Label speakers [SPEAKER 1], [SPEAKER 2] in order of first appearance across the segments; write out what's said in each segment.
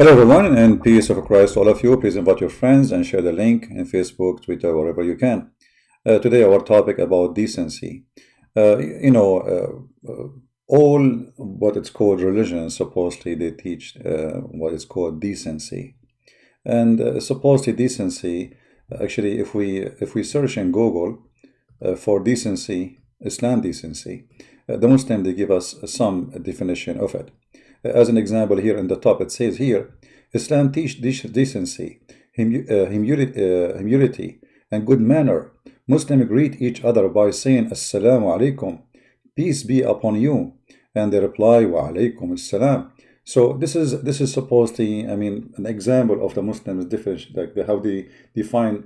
[SPEAKER 1] Hello everyone, and peace of Christ to all of you. Please invite your friends and share the link in Facebook, Twitter, wherever you can. Today our topic about decency. All what it's called religions, supposedly they teach what is called decency. And supposedly decency, actually if we search in Google for decency, Islam decency, the Muslim, they give us some definition of it. As an example, here in the top it says here, Islam teach decency, humility, and good manner. Muslims greet each other by saying As-salamu Alaikum, peace be upon you, and they reply Wa Alaikum As-salam. So this is supposedly, an example of the Muslims' definition, like how they define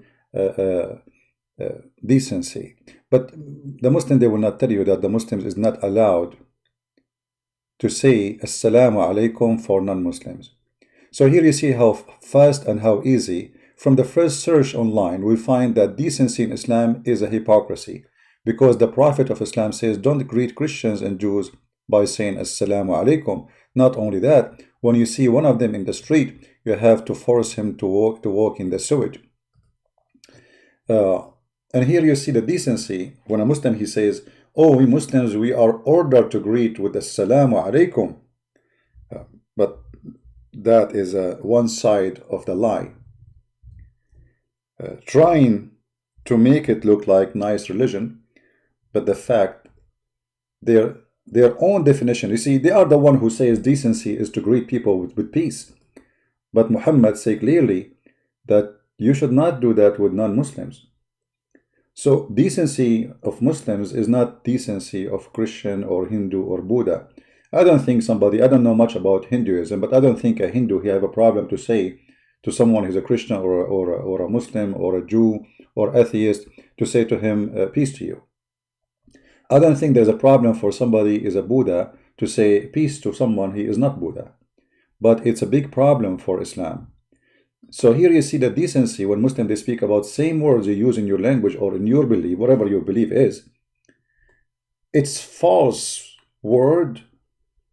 [SPEAKER 1] decency. But the Muslim, they will not tell you that the Muslims is not allowed to say As-salamu Alaikum for non-Muslims. So here you see how fast and how easy, from the first search online, we find that decency in Islam is a hypocrisy, because the Prophet of Islam says don't greet Christians and Jews by saying As-salamu Alaikum. Not only that, when you see one of them in the street, you have to force him to walk in the sewage. And here you see the decency. When a Muslim, he says, oh, we Muslims, we are ordered to greet with As-salamu Alaikum. But that is one side of the lie. Trying to make it look like nice religion, but the fact, their own definition, you see, they are the one who says decency is to greet people with peace. But Muhammad said clearly that you should not do that with non-Muslims. So decency of Muslims is not decency of Christian or Hindu or Buddha. I don't know much about Hinduism, but I don't think a Hindu, he have a problem to say to someone who's a Christian or a Muslim or a Jew or atheist, to say to him, peace to you. I don't think there's a problem for somebody is a Buddha to say peace to someone he is not Buddha. But it's a big problem for Islam. So here you see the decency when Muslims, they speak about same words you use in your language or in your belief, whatever your belief is. It's false word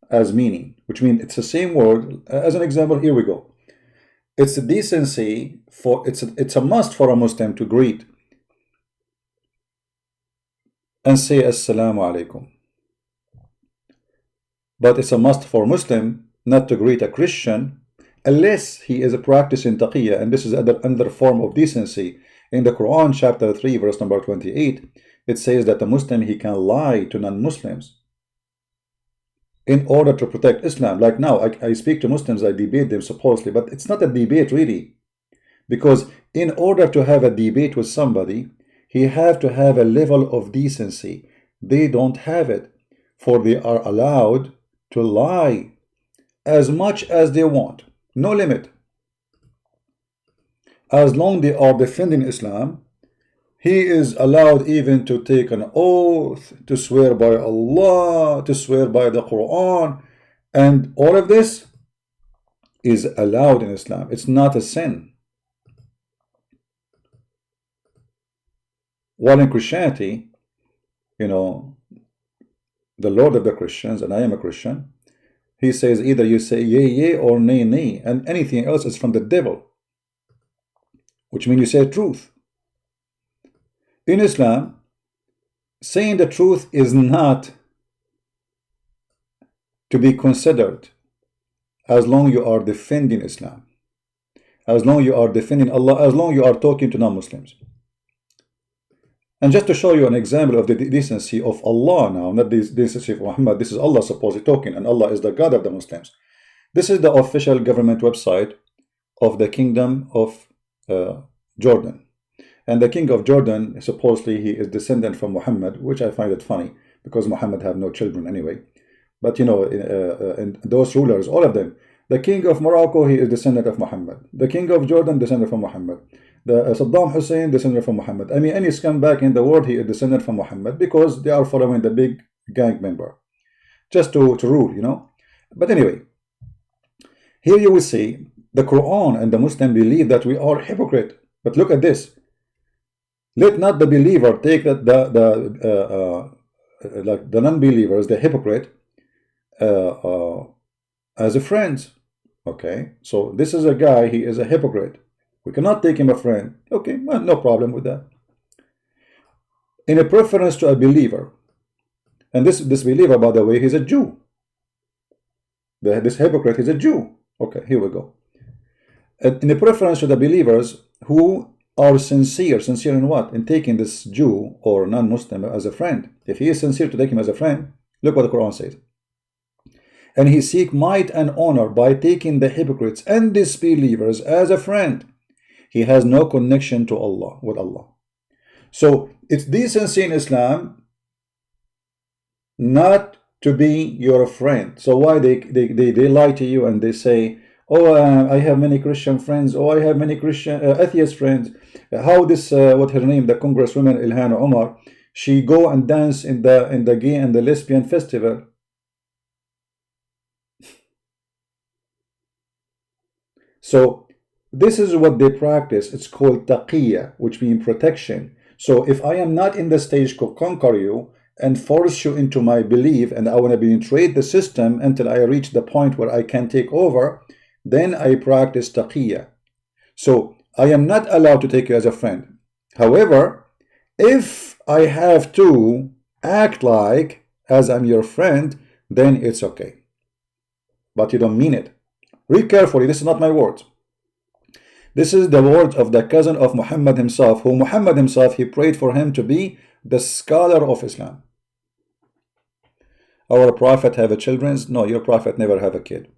[SPEAKER 1] as meaning, which means it's the same word. As an example, here we go. It's a decency for, it's a must for a Muslim to greet and say As-salamu Alaikum. But it's a must for Muslim not to greet a Christian unless he is a practicing taqiyya, and this is another form of decency. In the Quran, chapter 3, verse number 28, it says that a Muslim, he can lie to non-Muslims in order to protect Islam. Like now, I speak to Muslims, I debate them supposedly, but it's not a debate really, because in order to have a debate with somebody, he have to have a level of decency. They don't have it, for they are allowed to lie as much as they want. No limit. As long they are defending Islam, he is allowed even to take an oath, to swear by Allah, to swear by the Quran, and all of this is allowed in Islam. It's not a sin. While in Christianity, the Lord of the Christians, and I am a Christian, he says either you say yea, yea, or nay, nay, and anything else is from the devil, which means you say truth. In Islam, saying the truth is not to be considered as long you are defending Islam, as long you are defending Allah, as long you are talking to non-Muslims. And just to show you an example of the decency of Allah now, not the decency of Muhammad, this is Allah supposedly talking, and Allah is the God of the Muslims. This is the official government website of the Kingdom of Jordan. And the King of Jordan, supposedly he is descendant from Muhammad, which I find it funny, because Muhammad have no children anyway. But and those rulers, all of them, the King of Morocco, he is descendant of Muhammad. The King of Jordan, descendant from Muhammad. The Saddam Hussein, descendant from Muhammad. I mean, any scumbag in the world, he is descendant from Muhammad, because they are following the big gang member, just to rule, But anyway, here you will see the Quran and the Muslim believe that we are hypocrite. But look at this. Let not the believer take that the non-believers, the hypocrite, as a friend. Okay, so this is a guy, he is a hypocrite. We cannot take him a friend. Okay, well, no problem with that. In a preference to a believer, and this believer, by the way, he's a Jew. This hypocrite is a Jew. Okay, here we go. In a preference to the believers who are sincere in what? In taking this Jew or non-Muslim as a friend. If he is sincere to take him as a friend, look what the Quran says. And he seek might and honor by taking the hypocrites and disbelievers as a friend. He has no connection to Allah, with Allah. So it's decency in Islam not to be your friend. So why they lie to you and they say, oh, I have many Christian friends. Oh, I have many Christian atheist friends. How this what her name, the Congresswoman Ilhan Omar, she go and dance in the gay and the lesbian festival. So this is what they practice. It's called taqiyya, which means protection. So if I am not in the stage to conquer you and force you into my belief, and I want to penetrate the system until I reach the point where I can take over, then I practice taqiyya. So I am not allowed to take you as a friend. However, if I have to act like as I'm your friend, then it's okay. But you don't mean it. Read carefully, this is not my words. This is the words of the cousin of Muhammad himself, who Muhammad himself, he prayed for him to be the scholar of Islam. Our prophet have a children? No, your prophet never have a kid.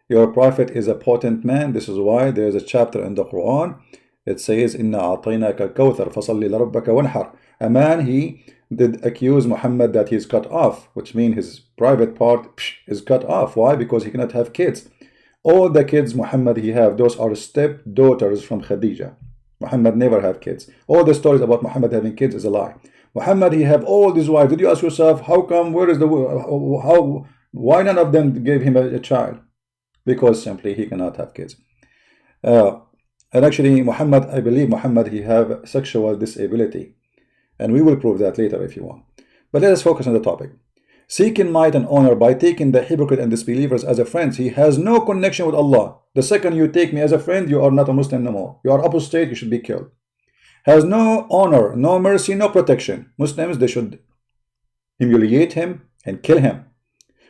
[SPEAKER 1] Your prophet is a potent man. This is why there is a chapter in the Quran. It says, Inna a'tainaka al-kawthar fasalli lirabbaka wanhar. A man, he did accuse Muhammad that he's cut off, which means his private part is cut off. Why? Because he cannot have kids. All the kids Muhammad he have, those are stepdaughters from Khadija. Muhammad never have kids. All the stories about Muhammad having kids is a lie. Muhammad he have all these wives. Did you ask yourself how come? Where is the how? Why none of them gave him a child? Because simply he cannot have kids. And actually Muhammad, I believe Muhammad he have sexual disability, and we will prove that later if you want. But let us focus on the topic. Seeking might and honor by taking the hypocrite and disbelievers as a friend. He has no connection with Allah. The second you take me as a friend, you are not a Muslim no more. You are apostate, you should be killed. Has no honor, no mercy, no protection. Muslims, they should humiliate him and kill him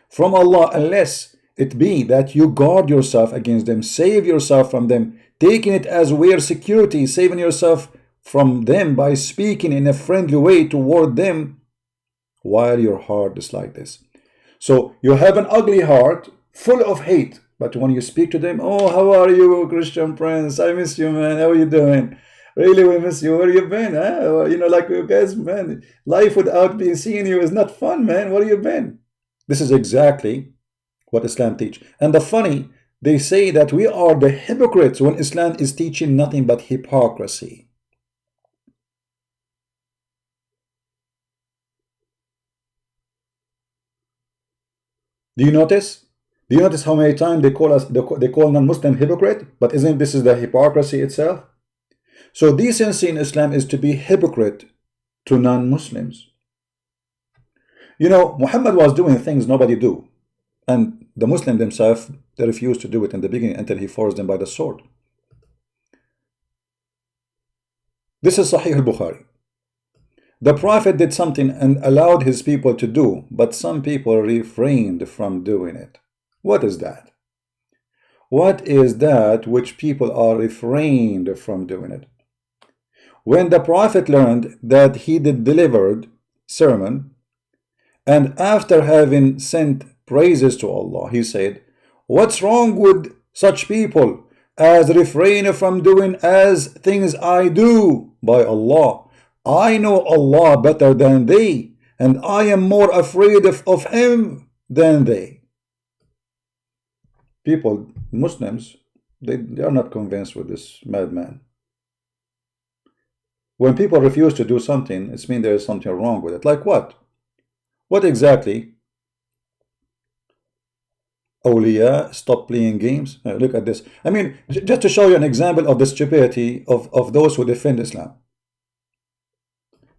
[SPEAKER 1] from Allah, unless it be that you guard yourself against them, save yourself from them, taking it as weird security, saving yourself from them by speaking in a friendly way toward them while your heart is like this. So you have an ugly heart full of hate, but when you speak to them, oh, how are you, Christian friends? I miss you, man. How are you doing? Really, we miss you. Where you been? Huh? You know, like you guys, man, life without being seeing you is not fun, man. Where you been? This is exactly what Islam teach. And the funny, they say that we are the hypocrites when Islam is teaching nothing but hypocrisy. Do you notice? Do you notice how many times they call us, they call non-Muslim hypocrite? But isn't this is the hypocrisy itself? So decency in Islam is to be hypocrite to non-Muslims. You know, Muhammad was doing things nobody do, and the Muslims themselves, they refused to do it in the beginning until he forced them by the sword. This is Sahih al-Bukhari. The Prophet did something and allowed his people to do, but some people refrained from doing it. What is that? What is that which people are refrained from doing it? When the Prophet learned that he did delivered sermon, and after having sent praises to Allah, he said, what's wrong with such people as refrain from doing as things I do? By Allah, I know Allah better than they, and I am more afraid of him than they. People, Muslims, they are not convinced with this madman. When people refuse to do something, it means there is something wrong with it. Like what? What exactly? Awliya, stop playing games. Look at this. I mean, just to show you an example of the stupidity of those who defend Islam.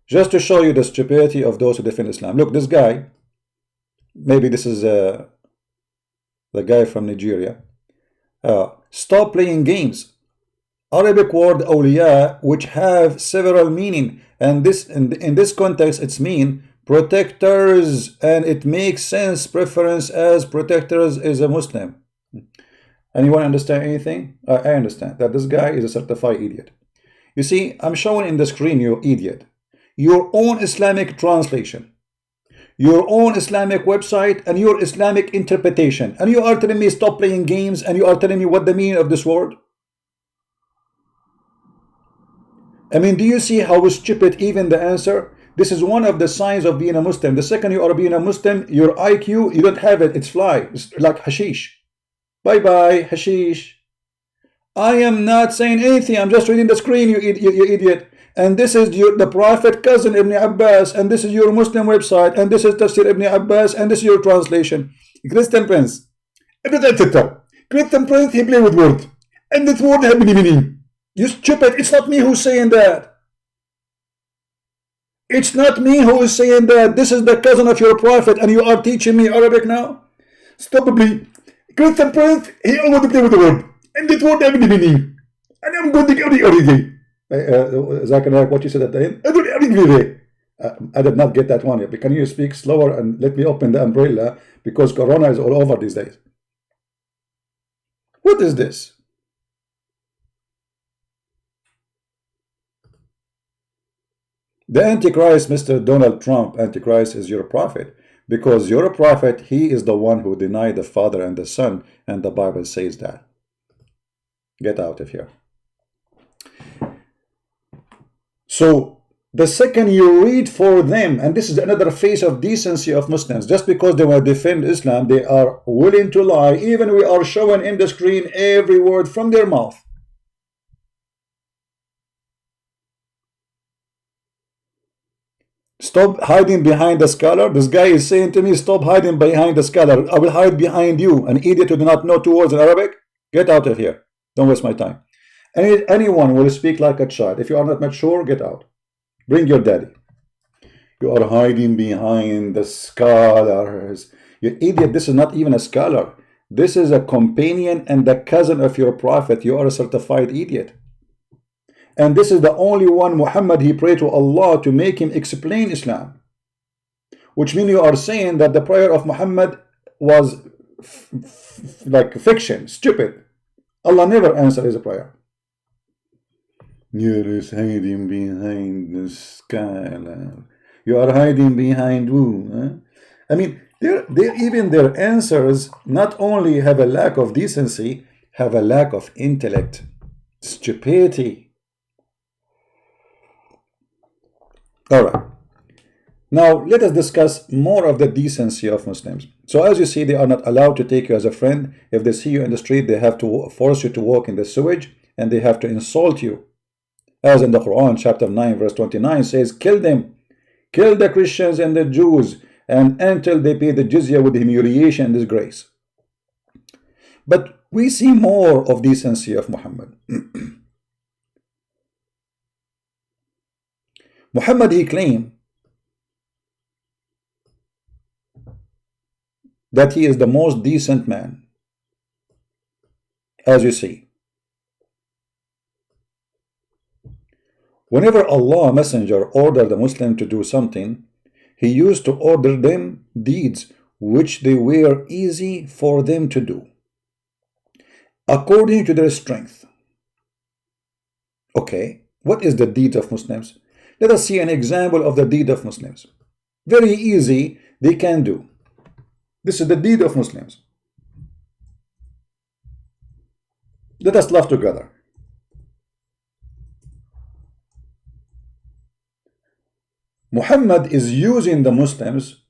[SPEAKER 1] Just to show you the stupidity of those who defend Islam. Look, this guy, maybe this is the guy from Nigeria. Stop playing games. Arabic word awliya, which have several meaning, and this in this context it's mean protectors, and it makes sense. Preference as protectors is a Muslim. Anyone understand anything? I understand that this guy is a certified idiot. You see, I'm showing in the screen, you idiot, your own Islamic translation, your own Islamic website, and your Islamic interpretation, and you are telling me stop playing games, and you are telling me what the meaning of this word. I mean, do you see how stupid even the answer? This is one of the signs of being a Muslim. The second you are being a Muslim, your IQ, you don't have it, it's fly. It's like hashish. Bye-bye, hashish. I am not saying anything. I'm just reading the screen, you idiot. And this is the Prophet cousin Ibn Abbas, and this is your Muslim website, and this is Tafsir Ibn Abbas, and this is your translation. Christian Prince. Christian Prince, he play with words. And this word have many meaning. You stupid, it's not me who's saying that. It's not me who is saying that. This is the cousin of your Prophet, and you are teaching me Arabic now? Stop, please. Christian Prince, he always play with the word. And it won't have any meaning. And I'm going to get every day. Zachariah, what you said at the end? I did not get that one yet. But can you speak slower and let me open the umbrella? Because Corona is all over these days. What is this? The Antichrist, Mr. Donald Trump, Antichrist is your prophet. Because your prophet, he is the one who denied the Father and the Son. And the Bible says that. Get out of here. So the second you read for them, and this is another face of decency of Muslims, just because they want to defend Islam, they are willing to lie. Even we are showing in the screen every word from their mouth. Stop hiding behind the scholar. This guy is saying to me, stop hiding behind the scholar. I will hide behind you, an idiot who do not know 2 words in Arabic. Get out of here. Don't waste my time. Anyone will speak like a child. If you are not mature, get out. Bring your daddy. You are hiding behind the scholars. You idiot, this is not even a scholar. This is a companion and the cousin of your prophet. You are a certified idiot. And this is the only one, Muhammad, he prayed to Allah to make him explain Islam. Which means you are saying that the prayer of Muhammad was like fiction, stupid. Allah never answered his prayer. You are hiding behind the scholar. You are hiding behind who? Huh? I mean, even their answers not only have a lack of decency, have a lack of intellect, stupidity. All right. Now, let us discuss more of the decency of Muslims. So as you see, they are not allowed to take you as a friend. If they see you in the street, they have to force you to walk in the sewage, and they have to insult you. As in the Quran, chapter 9, verse 29 says, kill them, kill the Christians and the Jews, and until they pay the jizya with humiliation and disgrace. But we see more of decency of Muhammad. Muhammad, he claimed that he is the most decent man, as you see. Whenever Allah Messenger ordered the Muslim to do something, he used to order them deeds which they were easy for them to do, according to their strength. Okay, what is the deed of Muslims? Let us see an example of the deed of Muslims. Very easy, they can do. This is the deed of Muslims. Let us laugh together. Muhammad is using the Muslims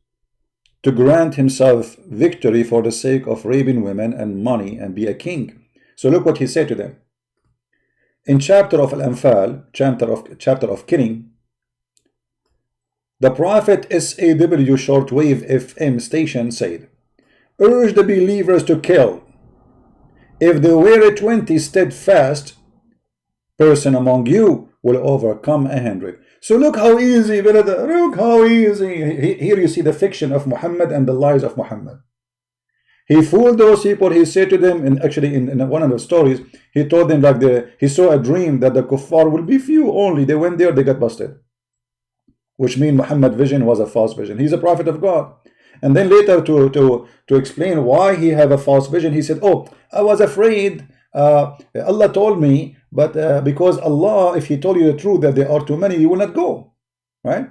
[SPEAKER 1] to grant himself victory for the sake of raping women and money and be a king. So look what he said to them. In chapter of Al-Anfal, chapter of killing, the Prophet SAW shortwave FM station said, urge the believers to kill. If there were a 20 steadfast person among you will overcome 100. So look how easy, brother. Look how easy. Here you see the fiction of Muhammad and the lies of Muhammad. He fooled those people. He said to them, and actually in one of the stories, he told them like he saw a dream that the kuffar will be few only. They went there, they got busted. Which means Muhammad's vision was a false vision. He's a prophet of God. And then later to explain why he had a false vision, he said, oh, I was afraid. Allah told me, but because Allah, if he told you the truth that there are too many, you will not go. Right?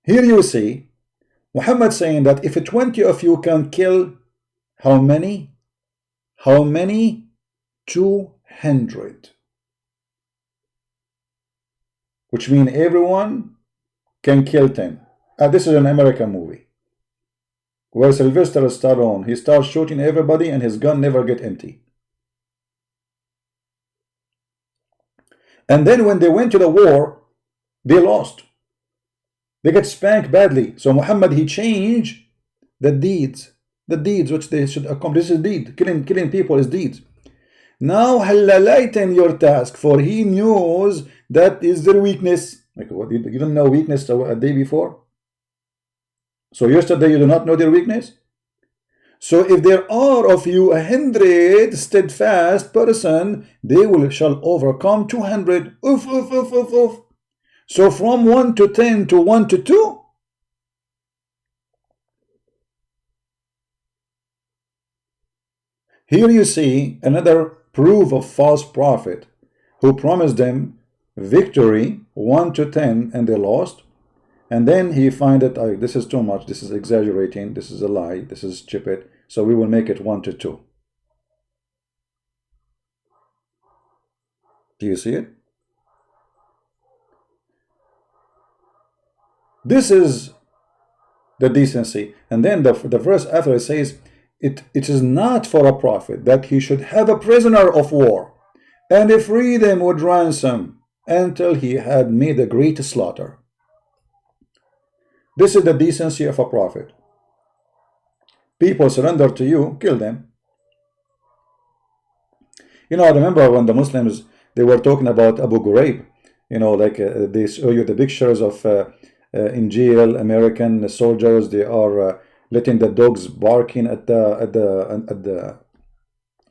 [SPEAKER 1] Here you see Muhammad saying that if 20 of you can kill how many? How many? 200. Which means everyone can kill 10. This is an American movie where Sylvester Stallone, he starts shooting everybody and his gun never get empty. And then when they went to the war, they lost. They get spanked badly. So Muhammad, he changed the deeds which they should accomplish. This is deed. Killing people is deeds. Now lighten your task, for he knows that is their weakness. Like what, you didn't know weakness a day before? So yesterday you do not know their weakness? So if there are of you 100 steadfast person, they shall overcome 200. Oof, oof, oof, oof, oof. So from 1 to 10 to 1 to 2. Here you see another proof of false prophet who promised them victory 1 to 10 and they lost. And then he find that this is too much, this is exaggerating, this is a lie, this is stupid, so we will make it 1 to 2. Do you see it? This is the decency. And then the verse after it says, it is not for a prophet that he should have a prisoner of war and free them with ransom until he had made a great slaughter. This is the decency of a prophet. People surrender to you, kill them. You know, I remember when the Muslims, they were talking about Abu Ghraib, you know, like they show you the pictures of in jail, American soldiers, they are letting the dogs barking at the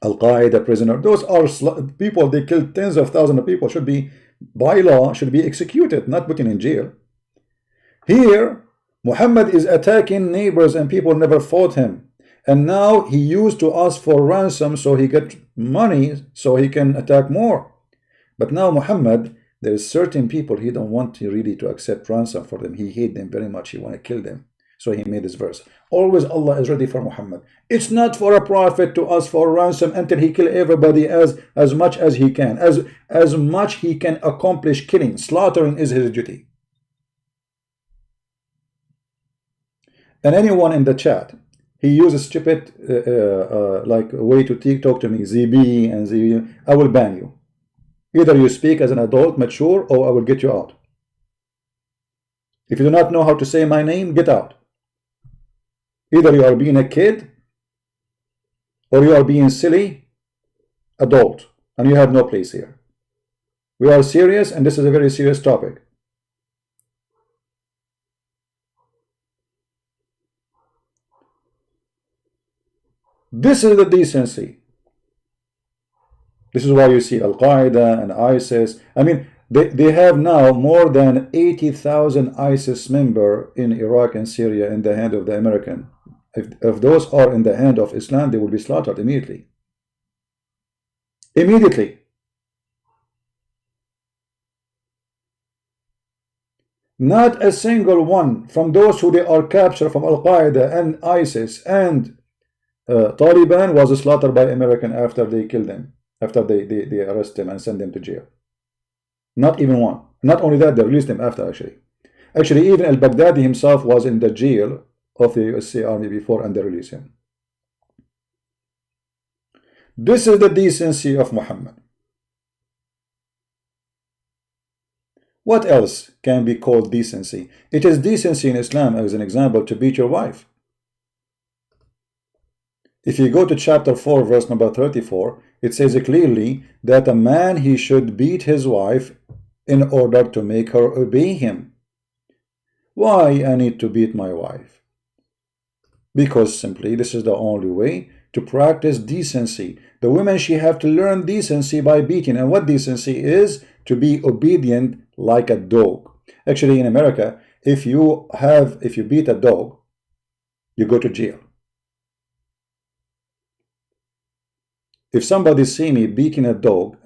[SPEAKER 1] Al-Qaeda prisoner. Those are people, they killed tens of thousands of people, should be, by law, should be executed, not put in jail. Here, Muhammad is attacking neighbors and people never fought him. And now he used to ask for ransom so he get money so he can attack more. But now Muhammad, there is certain people he don't want really to accept ransom for them. He hate them very much. He want to kill them. So he made this verse. Always Allah is ready for Muhammad. It's not for a prophet to ask for ransom until he kill everybody as much as he can. As much he can accomplish killing. Slaughtering is his duty. And anyone in the chat, he uses stupid like way to talk to me, ZB and ZB, I will ban you. Either you speak as an adult, mature, or I will get you out. If you do not know how to say my name, get out. Either you are being a kid, or you are being silly, adult, and you have no place here. We are serious, and this is a very serious topic. This is the decency. This is why you see Al-Qaeda and ISIS. I mean, they have now more than 80,000 ISIS members in Iraq and Syria in the hand of the American. If those are in the hand of Islam, they will be slaughtered immediately. Immediately. Not a single one from those who they are captured from Al-Qaeda and ISIS and Taliban was slaughtered by American after they killed them, after they arrest them and send them to jail. Not even one. Not only that, they released them after actually. Actually, even al-Baghdadi himself was in the jail of the USC army before and they released him. This is the decency of Muhammad. What else can be called decency? It is decency in Islam, as an example, to beat your wife. If you go to chapter 4, verse number 34, it says clearly that a man, he should beat his wife in order to make her obey him. Why I need to beat my wife? Because simply this is the only way to practice decency. The women, she have to learn decency by beating. And what decency is? To be obedient like a dog. Actually, in America, if you beat a dog, you go to jail. If somebody see me beating a dog,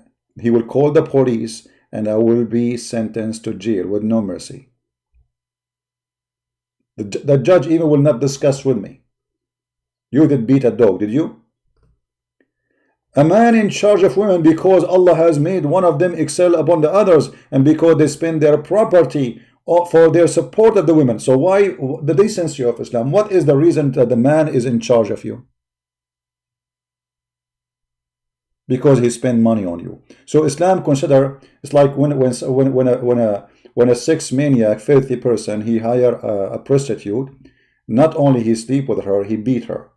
[SPEAKER 1] he will call the police and I will be sentenced to jail with no mercy. The judge even will not discuss with me. You did beat a dog, did you? A man in charge of women, because Allah has made one of them excel upon the others, and because they spend their property for their support of the women. So why the decency of Islam? What is the reason that the man is in charge of you? Because he spent money on you. So Islam consider, it's like when a sex maniac, filthy person, he hire a prostitute. Not only he sleep with her, he beat her.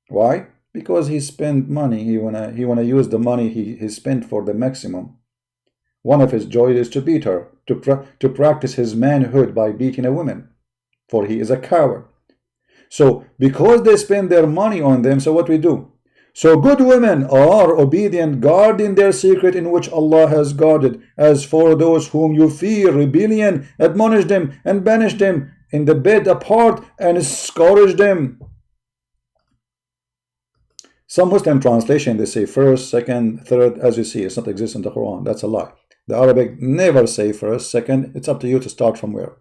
[SPEAKER 1] Why? Because he spent money. He wanna use the money he spent for the maximum. One of his joys is to beat her, to practice his manhood by beating a woman, for he is a coward. So because they spend their money on them, so what we do? So good women are obedient, guarding their secret in which Allah has guarded. As for those whom you fear rebellion, admonish them and banish them in the bed apart and scourge them. Some Muslim translation, they say first, second, third. As you see, it's not exist in the Quran. That's a lie. The Arabic never say first, second. It's up to you to start from where.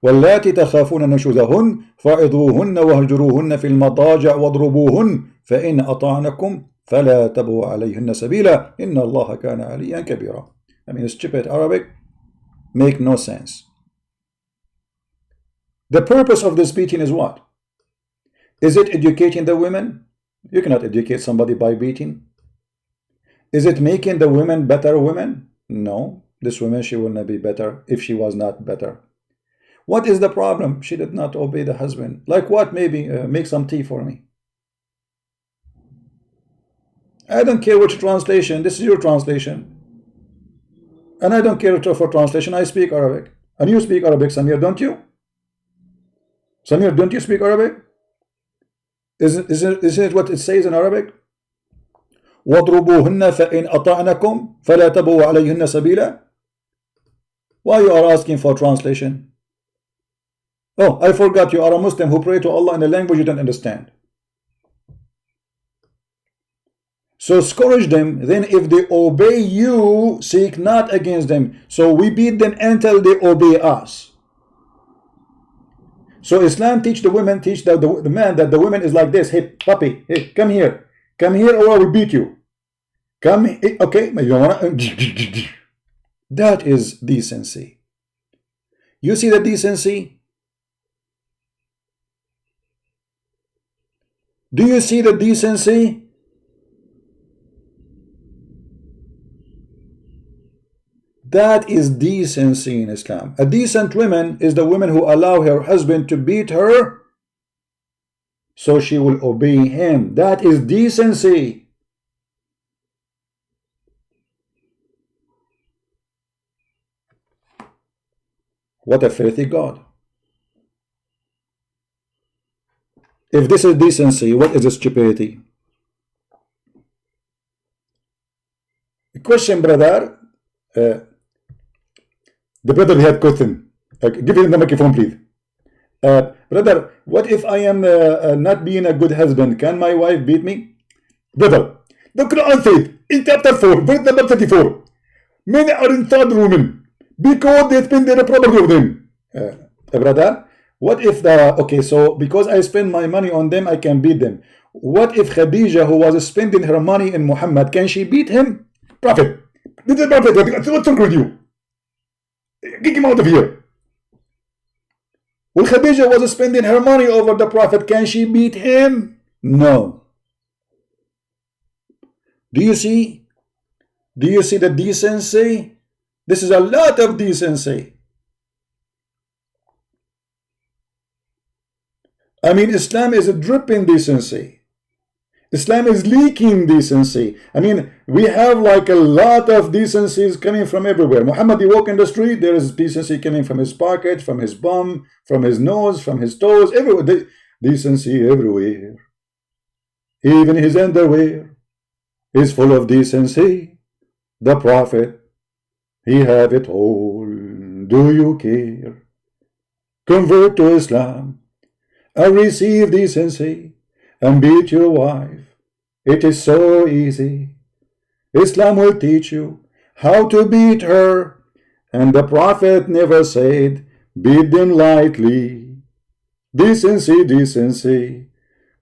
[SPEAKER 1] واللاتي تخافون نشوزهن فعظوهن واهجروهن في المضاجع واضربوهن فإن أطعنكم فلا تبغوا عليهن سبيلا إن الله كان عليا كبيرا. I mean, stupid Arabic make no sense. The purpose of this beating is what? Is it educating the women? You cannot educate somebody by beating. Is it making the women better women? No. This woman, she will not be better if she was not better. What is the problem? She did not obey the husband. Like what? Maybe make some tea for me. I don't care which translation. This is your translation. And I don't care for translation. I speak Arabic. And you speak Arabic, Samir, don't you? Samir, don't you speak Arabic? Isn't it what it says in Arabic? وَاضْرُبُوهُنَّ فَإِنْ أَطَعْنَكُمْ فَلَا تَبُوا عَلَيْهِنَّ سَبِيلًا. Why you are asking for translation? Oh, I forgot, you are a Muslim who pray to Allah in a language you don't understand. So scourge them, then if they obey you, seek not against them. So we beat them until they obey us. So Islam teach the women, teach the man that the woman is like this. Hey, puppy, hey, come here. Come here or I will beat you. Come, okay, you don't wanna. That is decency. You see the decency? Do you see the decency? That is decency in Islam. A decent woman is the woman who allow her husband to beat her so she will obey him. That is decency. What a filthy God. If this is decency, what is stupidity? Question, brother. The brother had question. Give him the microphone, please. Brother, what if I am not being a good husband? Can my wife beat me? Brother, the Quran said in chapter 4, verse number 34, men are entitled women because they spend their property of them. Brother, what if okay, so because I spend my money on them, I can beat them. What if Khadija, who was spending her money in Muhammad, can she beat him? Prophet, this is Prophet, what's wrong with you? Get him out of here. Well, Khadija was spending her money over the Prophet. Can she beat him? No. Do you see? Do you see the decency? This is a lot of decency. I mean, Islam is a dripping decency. Islam is leaking decency. I mean, we have like a lot of decencies coming from everywhere. Muhammad, you walk in the street, there is decency coming from his pocket, from his bum, from his nose, from his toes, everywhere. Decency everywhere. Even his underwear is full of decency. The Prophet, he have it all. Do you care? Convert to Islam and receive decency and beat your wife. It is so easy. Islam will teach you how to beat her, and the Prophet never said, beat them lightly. Decency, decency,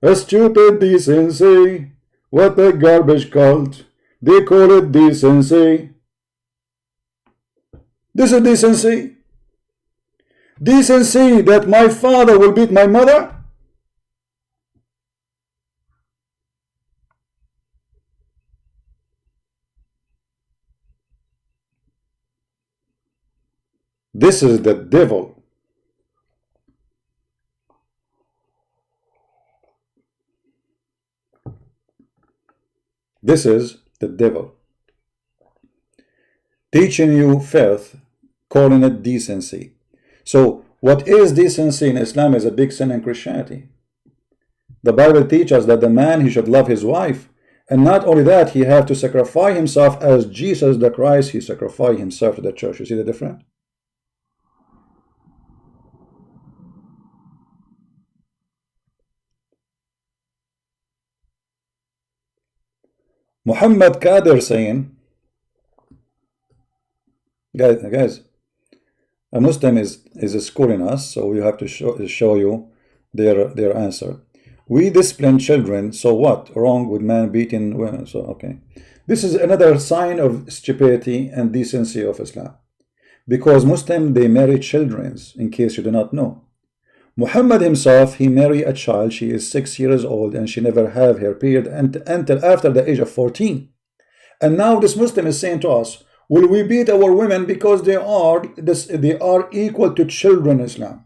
[SPEAKER 1] a stupid decency. What a garbage cult. They call it decency. This is decency. Decency that my father will beat my mother? This is the devil. This is the devil. Teaching you filth, calling it decency. So what is decency in Islam is a big sin in Christianity. The Bible teaches us that the man, he should love his wife. And not only that, he have to sacrifice himself as Jesus the Christ, he sacrificed himself to the church. You see the difference? Muhammad Kadir saying, guys, a Muslim is schooling us, so we have to show you their answer. We discipline children, so what? Wrong with man beating women? So okay, this is another sign of stupidity and decency of Islam, because Muslims, they marry children. In case you do not know, Muhammad himself, he married a child. She is 6 years old and she never have her period until after the age of 14. And now this Muslim is saying to us, will we beat our women because they are equal to children in Islam?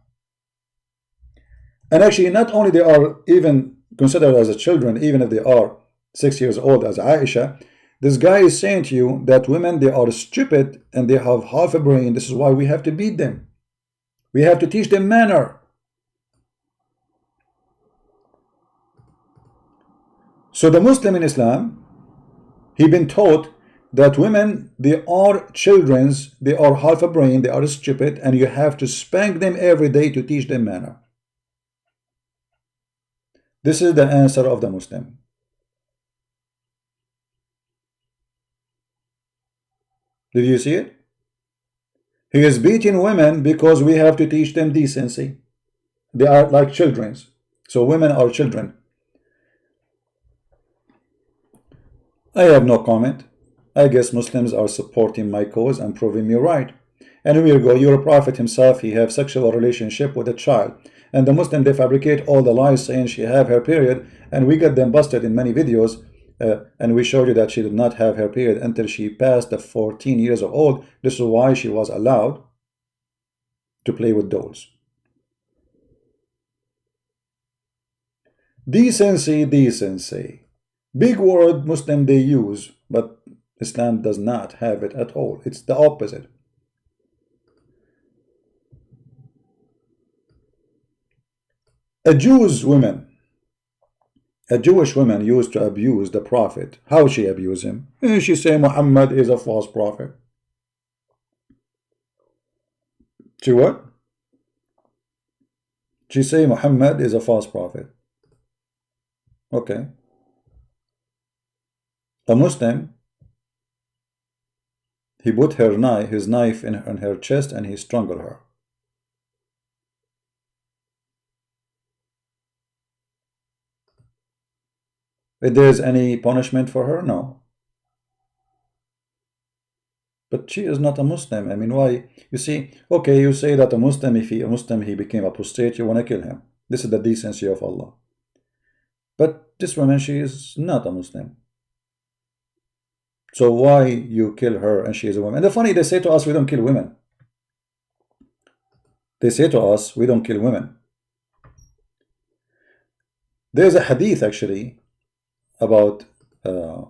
[SPEAKER 1] And actually, not only they are even considered as a children, even if they are 6 years old as Aisha, this guy is saying to you that women, they are stupid and they have half a brain. This is why we have to beat them. We have to teach them manner. So the Muslim in Islam, he been taught that women, they are children's, they are half a brain, they are stupid, and you have to spank them every day to teach them manner. This is the answer of the Muslim. Did you see it? He is beating women because we have to teach them decency. They are like children. So women are children. I have no comment. I guess Muslims are supporting my cause and proving me right. And here we go, your Prophet himself, he have sexual relationship with a child. And the Muslim, they fabricate all the lies saying she have her period, and we got them busted in many videos. And we showed you that she did not have her period until she passed the 14 years of old. This is why she was allowed to play with dolls. Decency, decency. Big word Muslim they use, but Islam does not have it at all. It's the opposite. A Jewish woman used to abuse the Prophet. How she abuse him? She say Muhammad is a false prophet. She what? She say Muhammad is a false prophet. Okay. A Muslim, he put his knife in her chest and he strangled her. If there is any punishment for her, no. But she is not a Muslim. I mean, why? You see, okay, you say that a Muslim, if he became apostate, you want to kill him. This is the decency of Allah. But this woman, she is not a Muslim. So why you kill her and she is a woman? And the funny, they say to us, we don't kill women. They say to us, we don't kill women. There's a hadith actually about a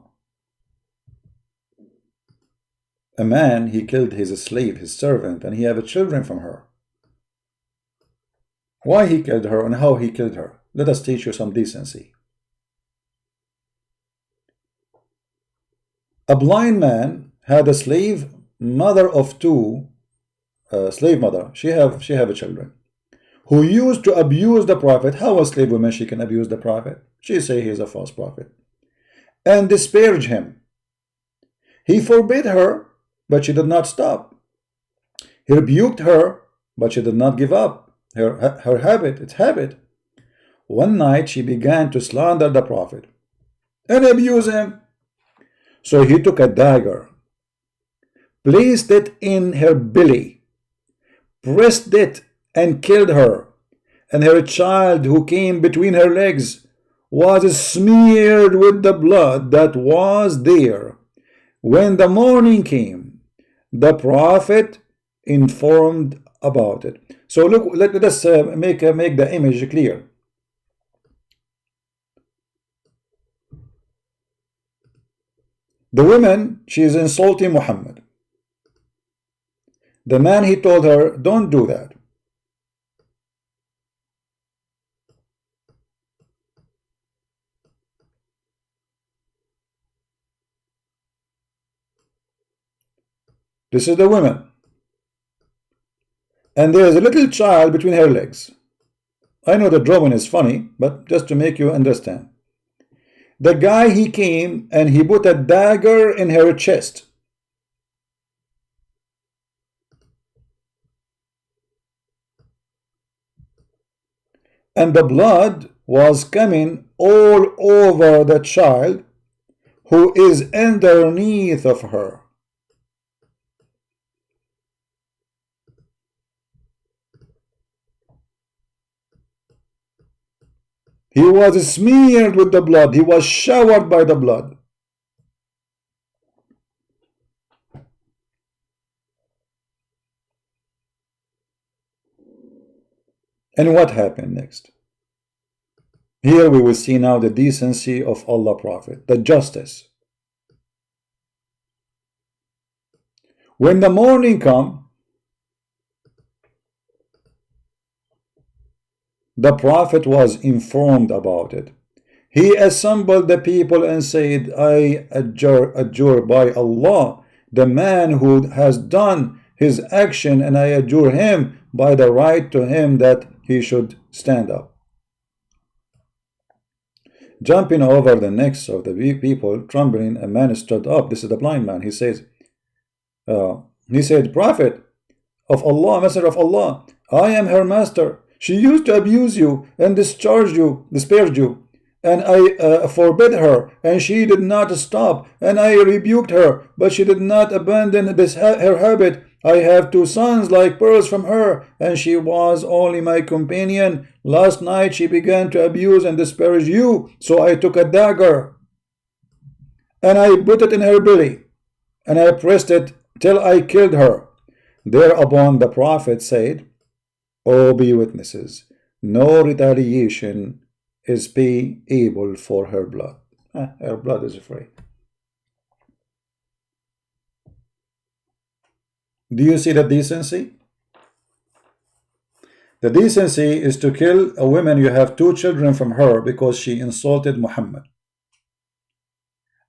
[SPEAKER 1] man, he killed his slave, his servant, and he had children from her. Why he killed her and how he killed her? Let us teach you some decency. A blind man had a slave mother of two, slave mother. She have a children, who used to abuse the prophet. How a slave woman she can abuse the prophet? She say he is a false prophet, and disparage him. He forbid her, but she did not stop. He rebuked her, but she did not give up her habit, its habit. One night she began to slander the prophet and abuse him. So he took a dagger, placed it in her belly, pressed it, and killed her. And her child, who came between her legs, was smeared with the blood that was there. When the morning came, the prophet informed about it. So look, let us make the image clear. The woman, she is insulting Muhammad. The man, he told her, don't do that. This is the woman. And there is a little child between her legs. I know the drawing is funny, but just to make you understand. The guy, he came and he put a dagger in her chest. And the blood was coming all over the child who is underneath of her. He was smeared with the blood. He was showered by the blood. And what happened next? Here we will see now the decency of Allah Prophet, the justice. When the morning come, the Prophet was informed about it. He assembled the people and said, I adjure by Allah, the man who has done his action, and I adjure him by the right to him that he should stand up. Jumping over the necks of the people, trembling, a man stood up. This is the blind man. He said, Prophet of Allah, Messenger of Allah, I am her master. She used to abuse you and disparage you, and I forbid her, and she did not stop, and I rebuked her, but she did not abandon her habit. I have two sons like pearls from her, and she was only my companion. Last night she began to abuse and disparage you, so I took a dagger, and I put it in her belly, and I pressed it till I killed her. Thereupon the Prophet said, O be witnesses, no retaliation is payable for her blood. Her blood is free. Do you see the decency? The decency is to kill a woman. You have two children from her because she insulted Muhammad.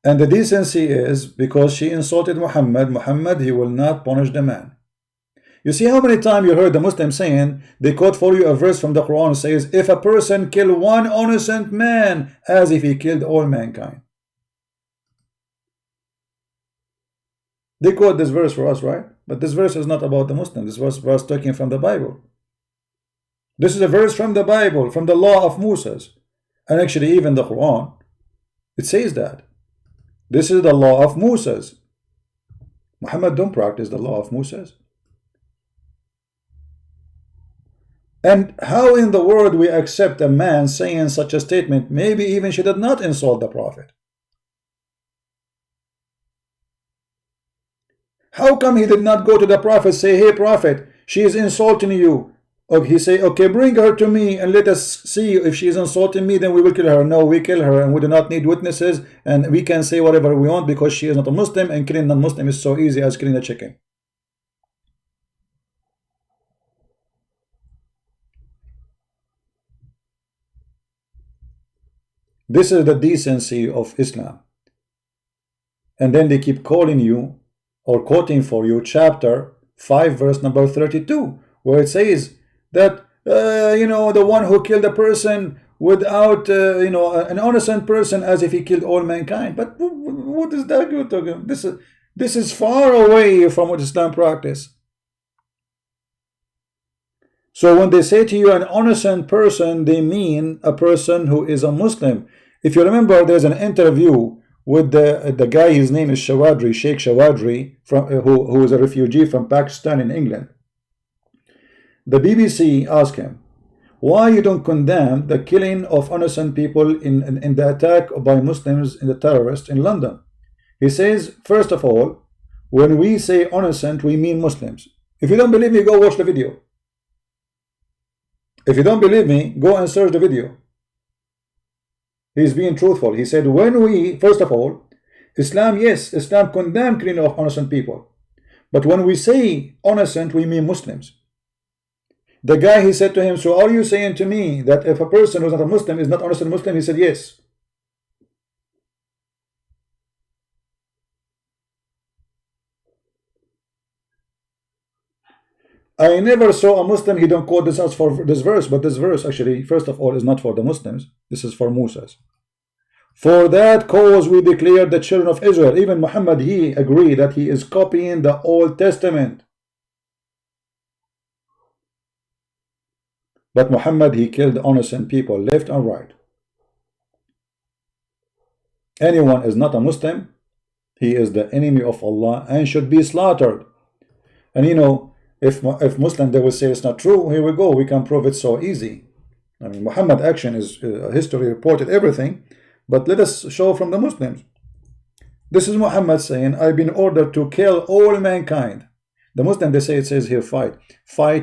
[SPEAKER 1] And the decency is because she insulted Muhammad, he will not punish the man. You see how many times you heard the Muslims saying, they quote for you a verse from the Quran says, if a person kill one innocent man, as if he killed all mankind. They quote this verse for us, right? But this verse is not about the Muslims. This verse taken from the Bible. This is a verse from the Bible, from the law of Moses. And actually even the Quran, it says that. This is the law of Moses. Muhammad don't practice the law of Moses. And how in the world we accept a man saying such a statement? Maybe even she did not insult the Prophet. How come he did not go to the Prophet, say, hey Prophet, she is insulting you? Or he say, okay, bring her to me and let us see if she is insulting me, then we will kill her. No, we kill her and we do not need witnesses, and we can say whatever we want because she is not a Muslim, and killing non-Muslim is so easy as killing a chicken. This is the decency of Islam. And then they keep calling you or quoting for you chapter 5 verse number 32, where it says that you know, the one who killed a person without you know, an innocent person, as if he killed all mankind. But what is that good talking? This is far away from what Islam practice. So when they say to you an innocent person, they mean a person who is a Muslim. If you remember, there's an interview with the guy, his name is Shawadri, Sheikh Shawadri, from who is a refugee from Pakistan in England. The BBC asked him, why you don't condemn the killing of innocent people in the attack by Muslims in the terrorists in London? He says, first of all, when we say innocent, we mean Muslims. If you don't believe me, go watch the video. If you don't believe me, go and search the video. He's being truthful. He said, when we, first of all, Islam, yes, Islam condemns killing of innocent people. But when we say innocent, we mean Muslims. The guy, he said to him, so are you saying to me that if a person who's not a Muslim is not innocent Muslim? He said, yes. I never saw a Muslim, he don't quote this as for this verse, but this verse actually, first of all, is not for the Muslims. This is for Musas. For that cause we declare the children of Israel. Even Muhammad, he agreed that he is copying the Old Testament. But Muhammad, he killed innocent people left and right. Anyone is not a Muslim, he is the enemy of Allah and should be slaughtered. And you know, if Muslim they will say it's not true, here we go, we can prove it so easy. I mean, Muhammad action is history reported everything, but let us show from the Muslims. This is Muhammad saying, I've been ordered to kill all mankind. The Muslim, they say, it says here fight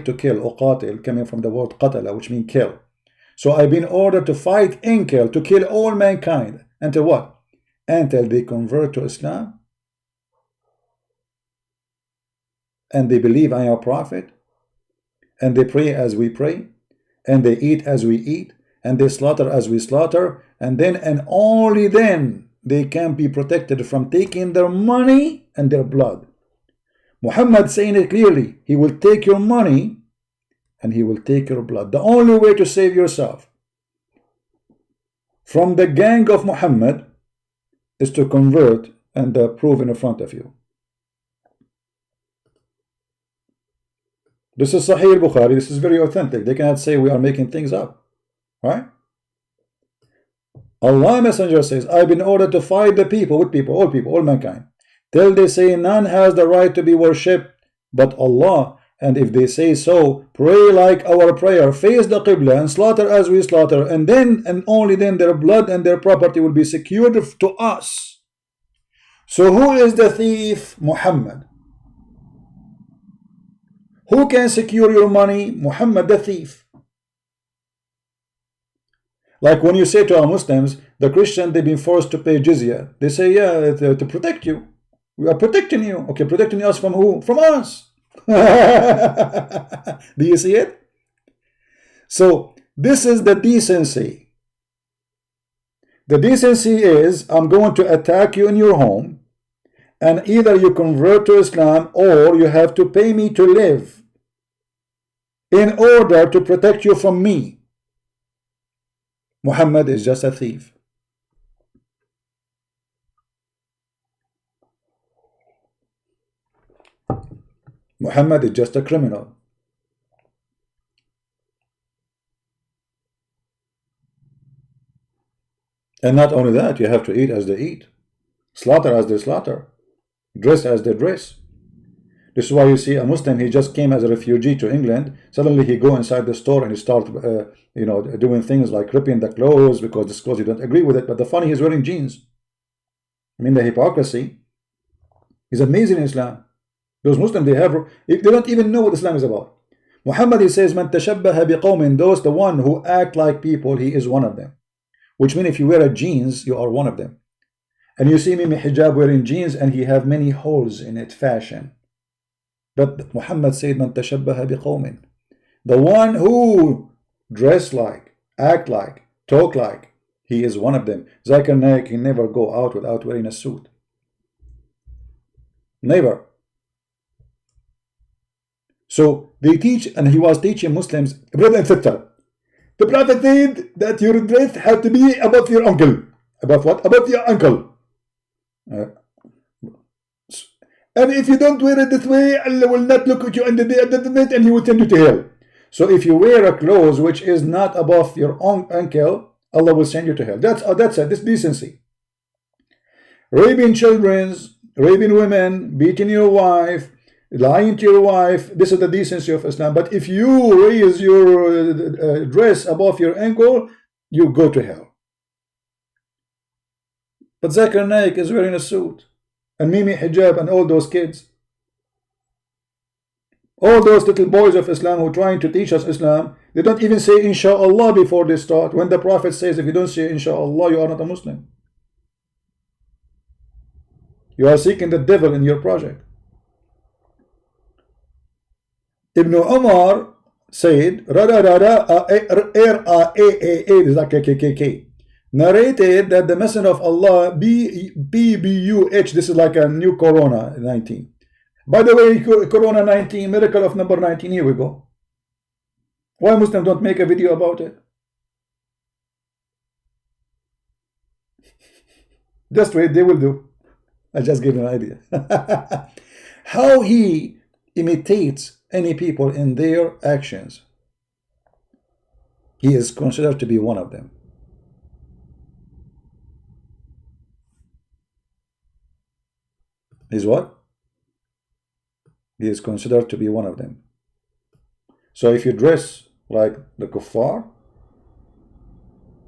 [SPEAKER 1] to kill, uqatil, coming from the word qatala, which means kill. So I've been ordered to fight and kill, to kill all mankind. Until what? Until they convert to Islam and they believe I am a prophet, and they pray as we pray, and they eat as we eat, and they slaughter as we slaughter, and then and only then they can be protected from taking their money and their blood. Muhammad saying it clearly, he will take your money and he will take your blood. The only way to save yourself from the gang of Muhammad is to convert and prove in front of you. This is Sahih Bukhari. This is very authentic. They cannot say we are making things up, right? Allah Messenger says, I've been ordered to fight the people, with people, all mankind, till they say none has the right to be worshipped but Allah. And if they say so, pray like our prayer, face the Qibla and slaughter as we slaughter, and then and only then their blood and their property will be secured to us. So who is the thief? Muhammad. Who can secure your money? Muhammad, the thief. Like when you say to our Muslims, the Christian, they've been forced to pay jizya. They say, yeah, to protect you. We are protecting you. Okay, protecting us from who? From us. Do you see it? So this is the decency. The decency is, I'm going to attack you in your home, and either you convert to Islam or you have to pay me to live in order to protect you from me. Muhammad is just a thief. Muhammad is just a criminal. And not only that, you have to eat as they eat, slaughter as they slaughter, dress as they dress. This is why you see a Muslim, he just came as a refugee to England. Suddenly he go inside the store and he start you know, doing things like ripping the clothes because this clothes you don't agree with it. But the funny, he's wearing jeans. I mean, the hypocrisy is amazing in Islam. Those Muslims, they don't even know what Islam is about. Muhammad, he says, Man tashabbaha biqawmin, those the one who act like people, he is one of them. Which means if you wear a jeans, you are one of them. And you see me in hijab wearing jeans and he have many holes in it, fashion. But Muhammad said, Man tashabbaha biqawmin, the one who dress like, act like, talk like, He is one of them. Zakir Naik can never go out without wearing a suit. Never. So they teach, and he was teaching Muslims, brother and sister, the Prophet said that your dress has to be above your ankle. Above what? Above your ankle. And if you don't wear it this way, Allah will not look at you in the day of judgment and He will send you to hell. So if you wear a clothes which is not above your own ankle, Allah will send you to hell. That's it. This decency. Raping children, raping women, beating your wife, lying to your wife. This is the decency of Islam. But if you raise your dress above your ankle, you go to hell. But Zakir Naik is wearing a suit, and Mimi hijab, and all those kids, all those little boys of Islam who are trying to teach us Islam, they don't even say Inshallah before they start. When the Prophet says, if you don't say Inshallah, you are not a Muslim. You are seeking the devil in your project. Ibn Umar said, narrated that the Messenger of Allah, BBUH, this is like a new Corona 19. By the way, Corona 19, miracle of number 19, here we go. Why Muslims don't make a video about it? Just wait, they will do. I just gave you an idea. How he imitates any people in their actions. He is considered to be one of them. Is what? He is considered to be one of them. So if you dress like the kuffar,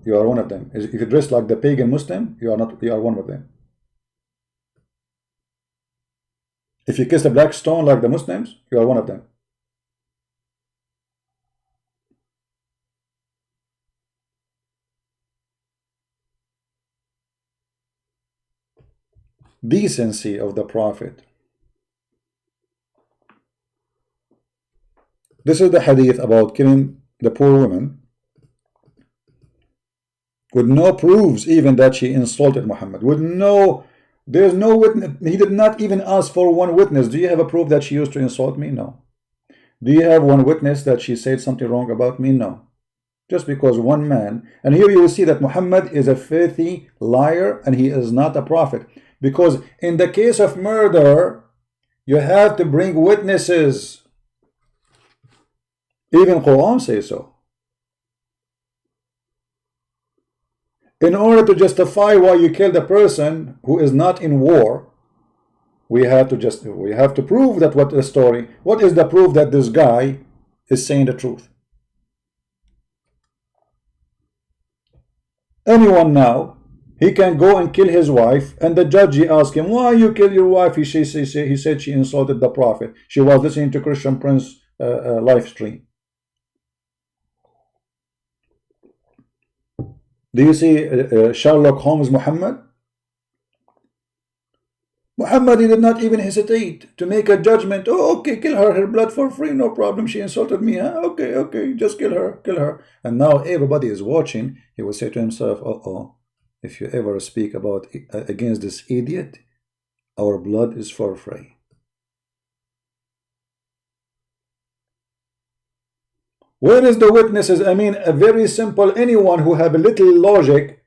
[SPEAKER 1] you are one of them. If you dress like the pagan Muslim, you are not. You are one of them. If you kiss a black stone like the Muslims, you are one of them. Decency of the Prophet. This is the hadith about killing the poor woman with no proofs, even that she insulted Muhammad. With no, there's no witness. He did not even ask for one witness. Do you have a proof that she used to insult me? No. Do you have one witness that she said something wrong about me? No. Just because one man, and here you will see that Muhammad is a filthy liar and he is not a prophet. Because in the case of murder, you have to bring witnesses. Even Quran says so. In order to justify why you killed a person who is not in war, we have to prove that what the story. What is the proof that this guy is saying the truth? Anyone now, he can go and kill his wife, and the judge, he asked him, why you kill your wife? He said she insulted the Prophet. She was listening to Christian Prince live stream. Do you see Sherlock Holmes Muhammad? Muhammad, he did not even hesitate to make a judgment. Oh, okay, kill her blood for free, no problem. She insulted me, huh? Okay, just kill her. And now everybody is watching. He will say to himself, uh-oh, if you ever speak about against this idiot, our blood is for free. Where is the witnesses? I mean, a very simple, anyone who have a little logic,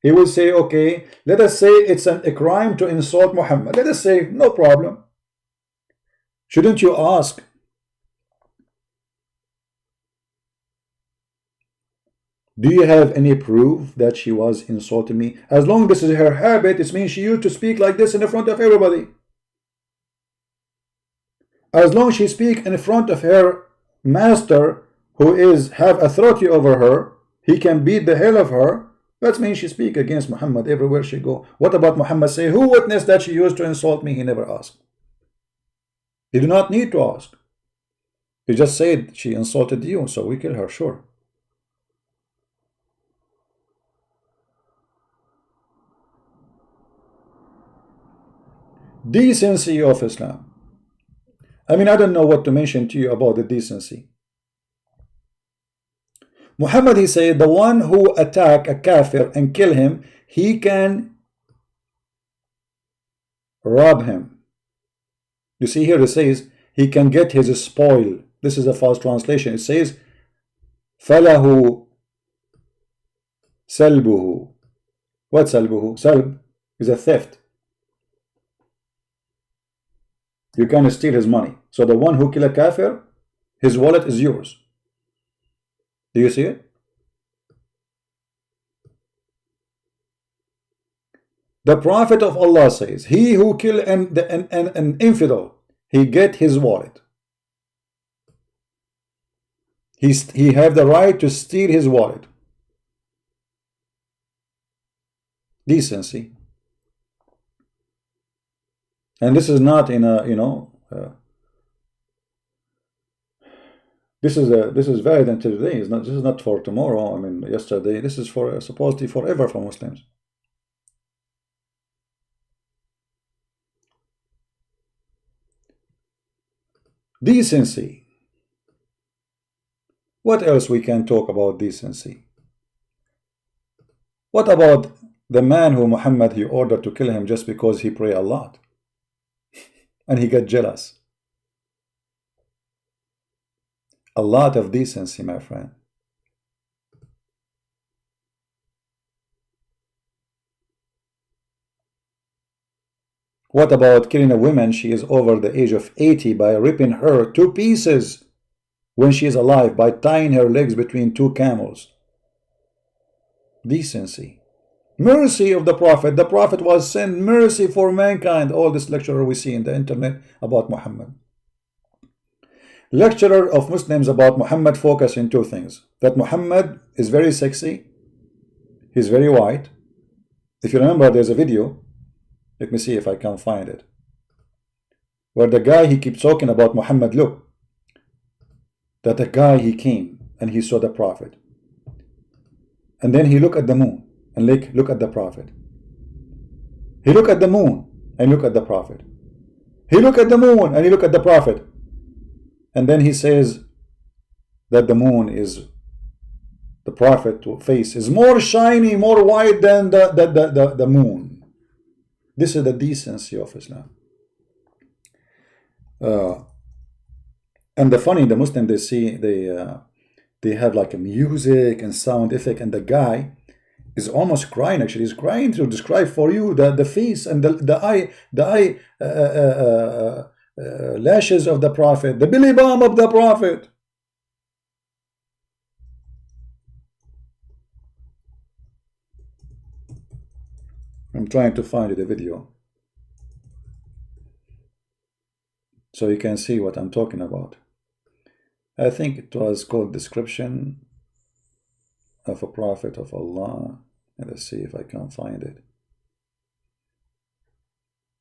[SPEAKER 1] he will say, okay, let us say it's a crime to insult Muhammad. Let us say, no problem. Shouldn't you ask, do you have any proof that she was insulting me? As long as this is her habit, it means she used to speak like this in the front of everybody. As long as she speaks in front of her master, who have authority over her, he can beat the hell of her. That means she speak against Muhammad everywhere she go. What about Muhammad say, who witnessed that she used to insult me? He never asked. He did not need to ask. He just said she insulted you, so we kill her, sure. Decency of Islam. I mean, I don't know what to mention to you about the decency. Muhammad, he said, the one who attack a kafir and kill him, he can rob him. You see here it says he can get his spoil. This is a false translation. It says فَلَهُ سَلْبُهُ. What salbuhu? Salb is a theft. You can steal his money. So the one who kill a kafir, his wallet is yours. Do you see it? The Prophet of Allah says, he who kill an infidel, he get his wallet. He have the right to steal his wallet. Decency. And this is not in a, you know, this is valid until today. It's not, this is not for tomorrow. I mean, yesterday. This is for supposedly forever for Muslims. Decency. What else we can talk about decency? What about the man who Muhammad he ordered to kill him just because he pray a lot and he got jealous? A lot of decency, my friend. What about killing a woman? She is over the age of 80 by ripping her to pieces when she is alive, by tying her legs between two camels. Decency. Mercy of the Prophet. The Prophet was sent mercy for mankind. All this lecturer we see in the internet about Muhammad. Lecturer of Muslims about Muhammad focus in two things. That Muhammad is very sexy. He's very white. If you remember, there's a video. Let me see if I can find it. Where the guy, he keeps talking about Muhammad. Look. That the guy, he came and he saw the Prophet. And then he looked at the moon and look at the Prophet. He looked at the moon and look at the Prophet. He looked at the moon and he looked at the Prophet. And then he says that the moon is, the Prophet face is more shiny, more white than the moon. This is the decency of Islam. And the funny, the Muslim, they see, they have like a music and sound effect, and the guy is almost crying. Actually, he's crying to describe for you the face and the eye lashes of the Prophet, the belly balm of the Prophet. I'm trying to find the video so you can see what I'm talking about. I think it was called Description of a Prophet of Allah. Let's see if I can find it.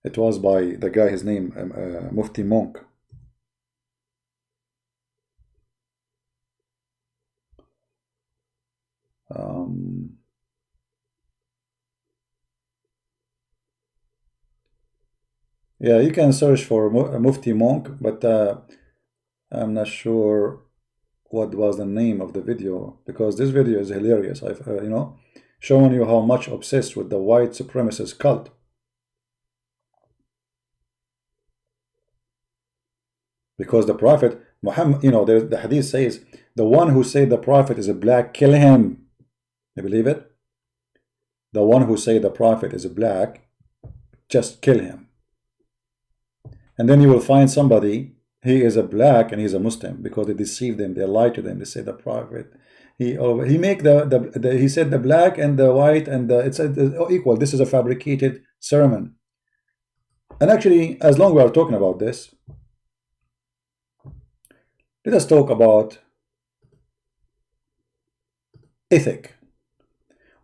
[SPEAKER 1] It was by the guy, his name, Mufti Monk. Yeah, you can search for Mufti Monk, but I'm not sure what was the name of the video, because this video is hilarious. I've you know, showing you how much obsessed with the white supremacist cult. Because the Prophet Muhammad, you know, the hadith says, the one who say the Prophet is a black, kill him. You believe it? The one who say the Prophet is a black, just kill him. And then you will find somebody, he is a black and he's a Muslim, because they deceive them, they lie to them, they say the Prophet, he make he said the black and the white and it's equal. This is a fabricated sermon. And actually, as long as we are talking about this, let us talk about ethic.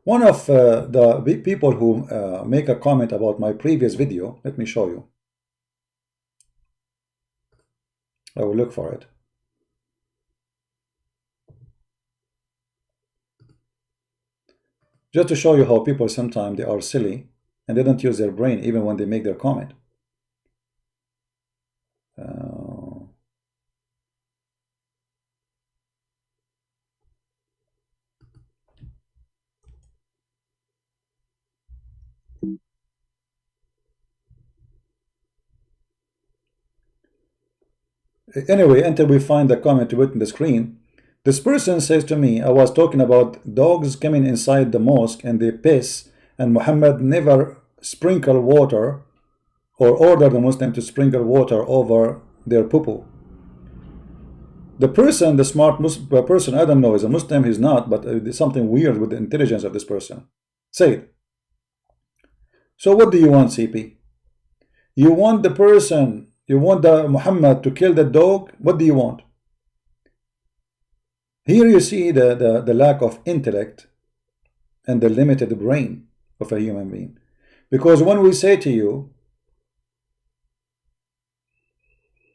[SPEAKER 1] One of the people who make a comment about my previous video, let me show you. I will look for it. Just to show you how people sometimes they are silly and they don't use their brain even when they make their comment. Anyway, until we find the comment to put in the screen, this person says to me, I was talking about dogs coming inside the mosque and they piss, and Muhammad never sprinkle water or order the Muslim to sprinkle water over their poo-poo. The person, the smart person, I don't know, is a Muslim, he's not, but there's something weird with the intelligence of this person. Say it. So what do you want, CP? You want the person, you want the Muhammad to kill the dog? What do you want? Here you see the lack of intellect and the limited brain of a human being. Because when we say to you,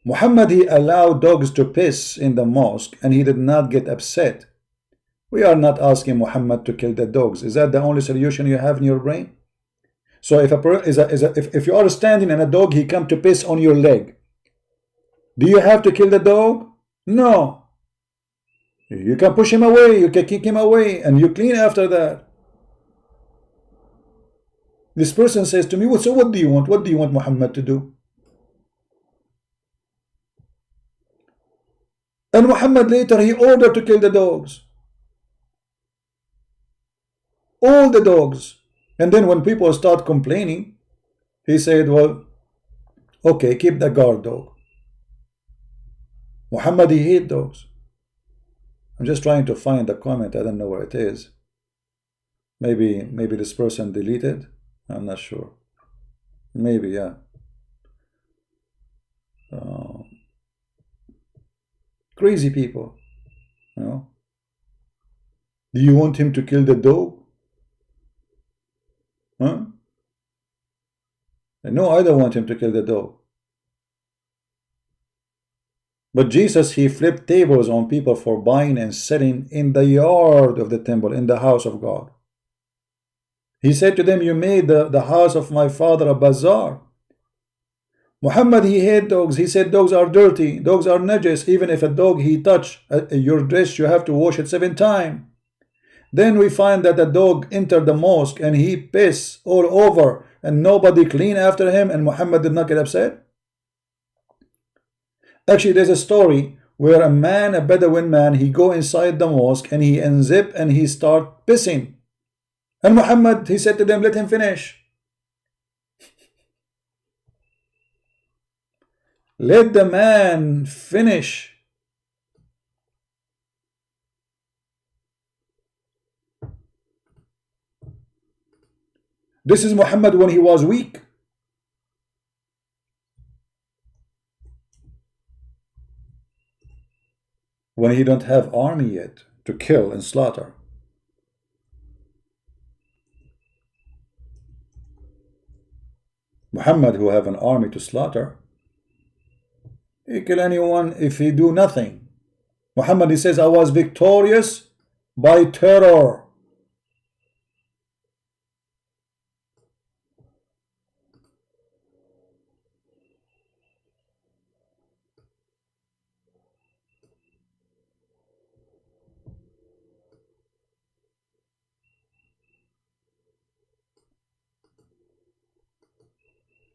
[SPEAKER 1] Muhammad, he allowed dogs to piss in the mosque and he did not get upset. We are not asking Muhammad to kill the dogs. Is that the only solution you have in your brain? So if you are standing and a dog, he come to piss on your leg, do you have to kill the dog? No. You can push him away, you can kick him away, and you clean after that. This person says to me, well, so what do you want? What do you want Muhammad to do? And Muhammad later, he ordered to kill the dogs. All the dogs. And then when people start complaining, he said, well, okay, keep the guard dog. Muhammad, he hate dogs. I'm just trying to find the comment. I don't know where it is. Maybe this person deleted. I'm not sure. Maybe, yeah. Crazy people, you know. Do you want him to kill the dog? Huh? No, I don't want him to kill the dog. But Jesus, he flipped tables on people for buying and selling in the yard of the temple, in the house of God. He said to them, you made the house of my father a bazaar. Muhammad, he hated dogs. He said dogs are dirty, dogs are najis. Even if a dog he touch your dress, you have to wash it 7 times. Then we find that the dog entered the mosque and he pissed all over and nobody cleaned after him, and Muhammad did not get upset. Actually, there's a story where a man, a Bedouin man, he go inside the mosque and he unzip and he start pissing. And Muhammad, he said to them, let him finish. Let the man finish. This is Muhammad when he was weak. When he don't have army yet to kill and slaughter. Muhammad, who have an army to slaughter, he kill anyone if he do nothing. Muhammad, he says, I was victorious by terror.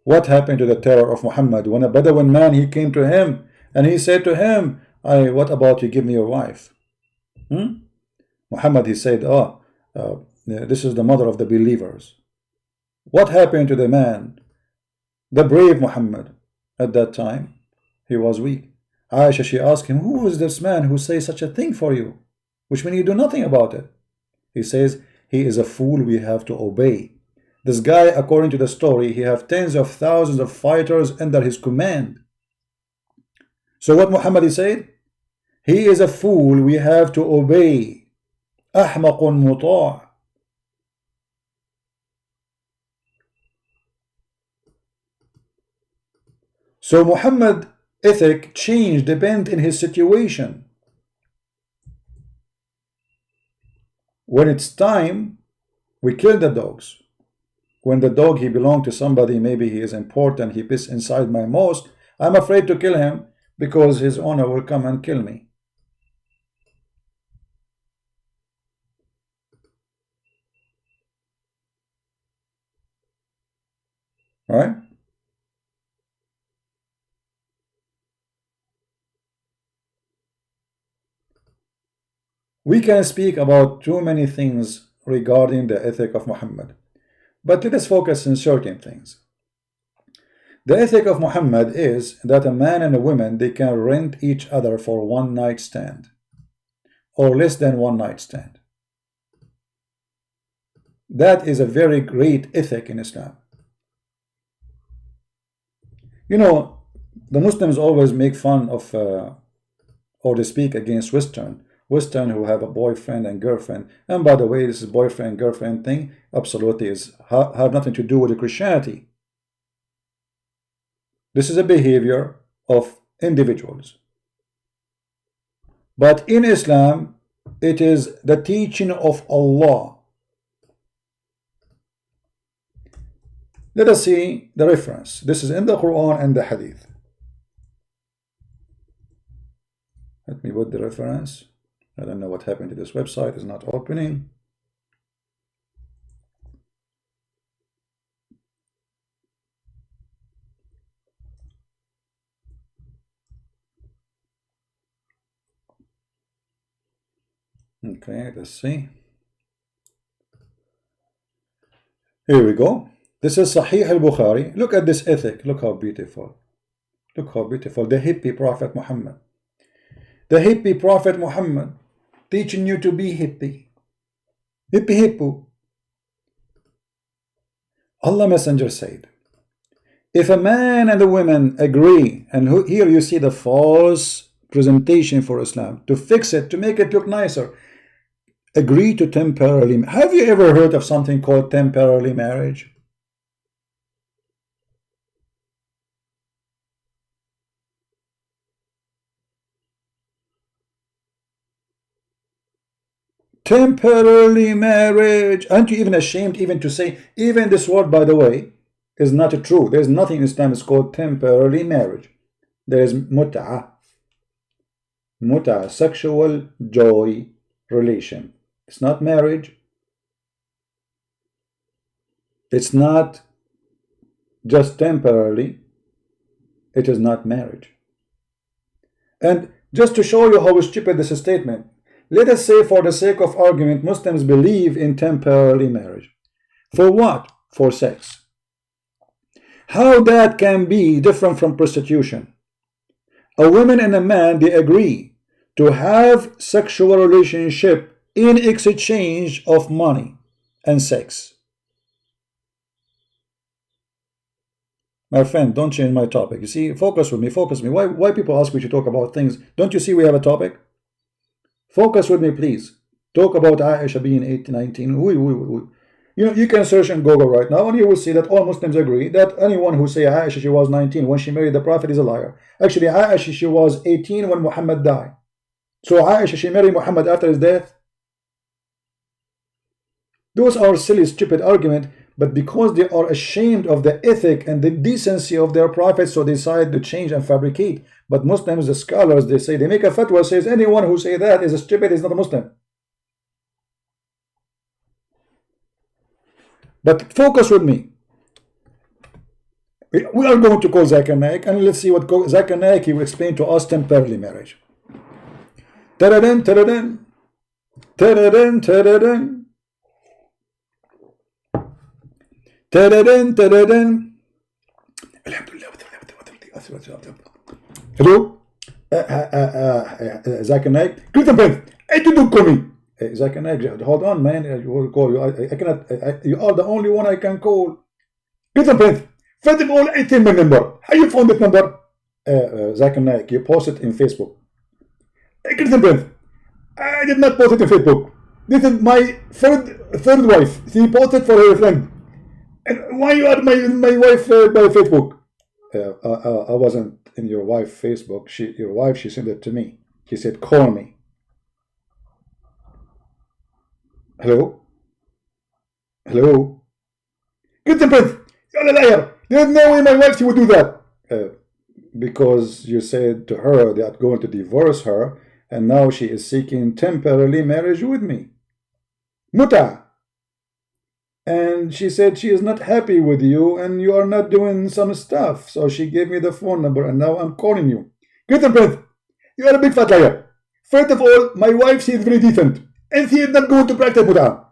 [SPEAKER 1] What happened to the terror of Muhammad when a Bedouin man, he came to him and he said to him, what about you give me your wife? Muhammad, he said, this is the mother of the believers. What happened to the man, the brave Muhammad? At that time, he was weak. Aisha, she asked him, who is this man who says such a thing for you? Which means you do nothing about it. He says, he is a fool we have to obey. This guy, according to the story, he have tens of thousands of fighters under his command. So what Muhammad said? He is a fool we have to obey. أحمق مطاع. So Muhammad ethic change depend in his situation. When it's time, we kill the dogs. When the dog, he belonged to somebody, maybe he is important, he piss inside my mosque, I'm afraid to kill him because his owner will come and kill me. All right? We can speak about too many things regarding the ethic of Muhammad, but let us focus on certain things. The ethic of Muhammad is that a man and a woman, they can rent each other for one night stand or less than one night stand. That is a very great ethic in Islam. You know, the Muslims always make fun of or they speak against Western who have a boyfriend and girlfriend. And by the way, this is boyfriend girlfriend thing absolutely have nothing to do with the Christianity. This is a behavior of individuals. But in Islam, it is the teaching of Allah. Let us see the reference. This is in the Quran and the Hadith. Let me put the reference. I don't know what happened to this website. It's not opening. Okay, let's see. Here we go. This is Sahih al-Bukhari. Look at this ethic. Look how beautiful. Look how beautiful. The hippie Prophet Muhammad. The hippie Prophet Muhammad teaching you to be hippie. Hippie hippo. Allah Messenger said, if a man and a woman agree, and here you see the false presentation for Islam, to fix it, to make it look nicer, agree to temporarily. Have you ever heard of something called temporarily marriage? Temporarily marriage. Aren't you even ashamed even to say, even this word, by the way, is not true. There's nothing in Islam is called temporarily marriage. There is mut'ah. Mut'ah, sexual joy relation. It's not marriage. It's not just temporarily. It is not marriage. And just to show you how stupid this statement, let us say for the sake of argument, Muslims believe in temporary marriage. For what? For sex. How that can be different from prostitution? A woman and a man, they agree to have sexual relationship in exchange of money and sex. My friend, don't change my topic. You see, focus with me, focus with me. Why people ask me to talk about things? Don't you see we have a topic? Focus with me, please. Talk about Aisha being 18, 19. You know, you can search in Google right now and you will see that all Muslims agree that anyone who say Aisha, she was 19 when she married the Prophet is a liar. Actually, Aisha, she was 18 when Muhammad died. So Aisha, she married Muhammad after his death. Those are silly, stupid arguments, but because they are ashamed of the ethic and the decency of their Prophet, so they decide to change and fabricate. But Muslims, the scholars, they say, they make a fatwa, says anyone who say that is a stupid, is not a Muslim. But focus with me. We are going to call Zakir Naik, and let's see what Zakir Naik, he will explain to us temporary marriage. Taradan, taradan, taradan, taradan. Hello? Zakir Naik. Greeting, friends. I do call me. Zakir Naik, hold on, man. I will call you. I cannot. You are the only one I can call. Greeting, friends. First of all, I think my number. How you found that number? Zakir Naik, you posted in Facebook. Greeting, friends. I did not post it in Facebook. This is my third wife. She posted for her friend. And why you add my wife by Facebook? I wasn't in your wife Facebook. Your wife, she sent it to me. She said, call me. Hello? Hello? Get the print. You're a liar. There's no way my wife, she would do that. Because you said to her that going to divorce her, and now she is seeking temporary marriage with me. Muta. And she said she is not happy with you and you are not doing some stuff. So she gave me the phone number and now I'm calling you. Get the breath. You are a big fat liar. First of all, my wife, she is very decent, and she is not going to practice muta.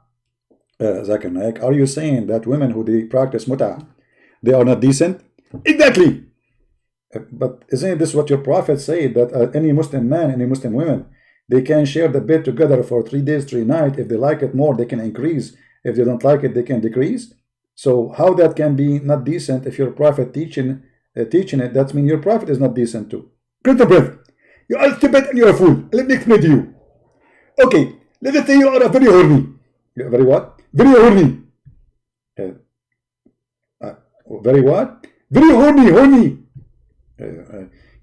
[SPEAKER 1] Zakir Naik, are you saying that women who they practice muta, they are not decent? Exactly. But isn't this what your prophet said, that any Muslim man, any Muslim women, they can share the bed together for 3 days, 3 nights. If they like it more, they can increase. If they don't like it, they can decrease. So how that can be not decent if your prophet teaching it? That means your prophet is not decent too. Prince of breath, you are stupid and you are a fool. Let me explain to you. Okay, let us say you are a very horny. Very what? Very horny. Very what? Very horny.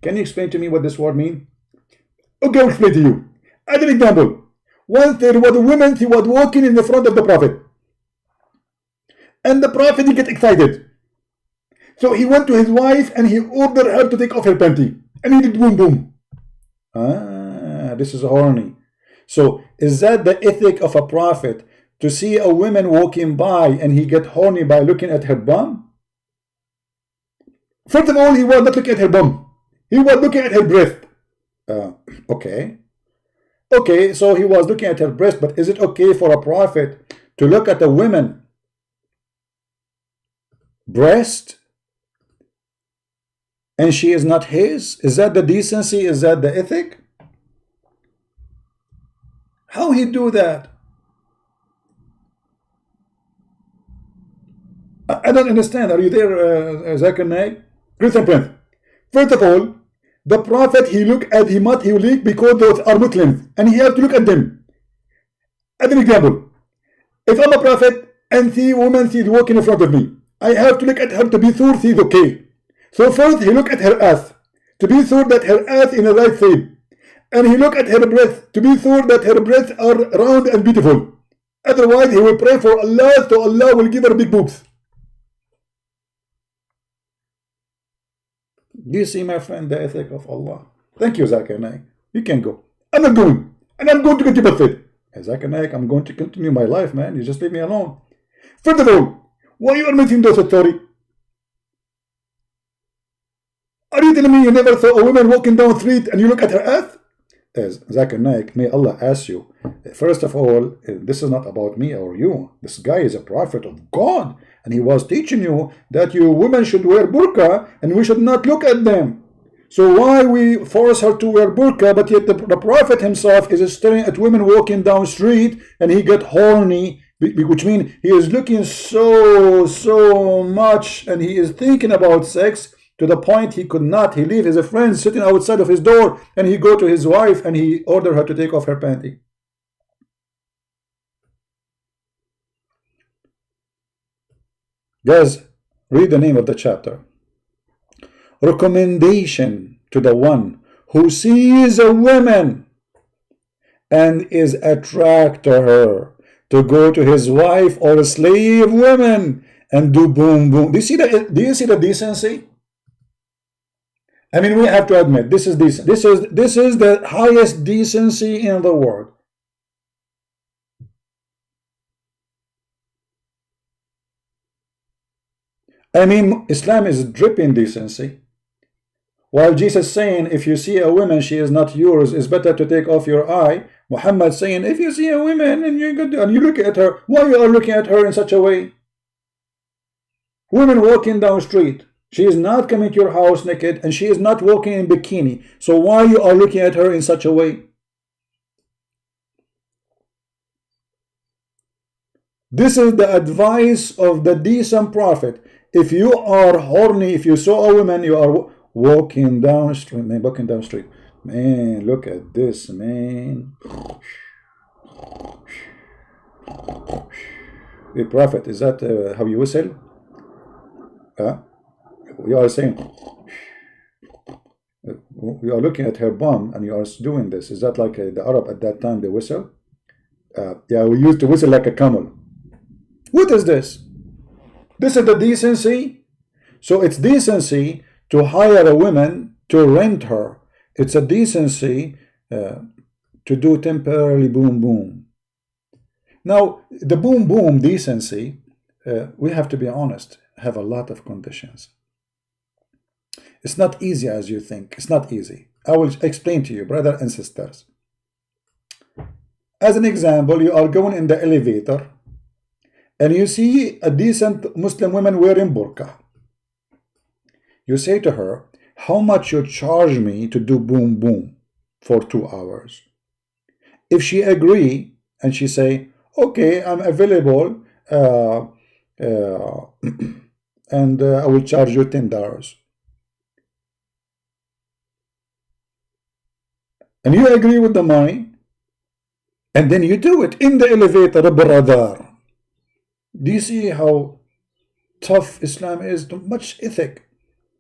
[SPEAKER 1] Can you explain to me what this word means? Okay, I'll explain to you. As an example, once there was a woman, she was walking in the front of the prophet. And the prophet, he get excited. So he went to his wife and he ordered her to take off her panty. And he did boom boom. This is horny. So is that the ethic of a prophet, to see a woman walking by and he get horny by looking at her bum? First of all, he was not looking at her bum. He was looking at her breast. Okay, so he was looking at her breast, but is it okay for a prophet to look at a woman breast and she is not his? Is that the decency? Is that the ethic? How he do that? I don't understand. Are you there, Zakir Naik? Prince and Prince. First of all, the prophet, he look at he will look because those are Muslims and he have to look at them. As an example, if I'm a prophet and see a woman, she's walking in front of me, I have to look at her to be sure she's okay. So first he look at her ass to be sure that her ass is in the right shape, and he look at her breasts to be sure that her breasts are round and beautiful. Otherwise he will pray for Allah, so Allah will give her big boobs. Do you see, my friend, the ethic of Allah? Thank you, Zakir Naik. You can go. I'm not going. And I'm going to continue with it. Zakir Naik, I'm going to continue my life, man. You just leave me alone. First of all, why you are making those story? Are you telling me you never saw a woman walking down the street and you look at her ass? Zakir Naik, may Allah ask you. First of all, this is not about me or you. This guy is a prophet of God. And he was teaching you that you women should wear burqa and we should not look at them. So why we force her to wear burqa, but yet the prophet himself is staring at women walking down the street and he get horny, which means he is looking so much and he is thinking about sex to the point he could not. He leave his friends sitting outside of his door and he go to his wife and he order her to take off her panty. Guys, read the name of the chapter. Recommendation to the one who sees a woman and is attracted to her to go to his wife or a slave woman and do boom boom. Do you see the decency? I mean, we have to admit this is decent. This is the highest decency in the world. I mean, Islam is dripping decency. While Jesus saying, if you see a woman, she is not yours, it's better to take off your eye. Muhammad saying, if you see a woman and you look at her, why you are looking at her in such a way? Women walking down the street, she is not coming to your house naked and she is not walking in bikini. So why you are looking at her in such a way? This is the advice of the decent prophet. If you are horny, if you saw a woman, you are walking down the street, man, man, look at this, man. The prophet, is that how you whistle? You are saying, you are looking at her bum and you are doing this. Is that like the Arab at that time, they whistle? Yeah, we used to whistle like a camel. What is this? This is the decency. So it's decency to hire a woman to rent her. It's a decency to do temporarily boom boom. Now the boom boom decency, we have to be honest, have a lot of conditions. It's not easy as you think. It's not easy. I will explain to you, brother and sisters. As an example, you are going in the elevator and you see a decent Muslim woman wearing burqa. You say to her, how much you charge me to do boom boom for 2 hours? If she agree and she say, okay, I'm available and I will charge you $10. And you agree with the money, and then you do it in the elevator, brother. Do you see how tough Islam is? Much ethic.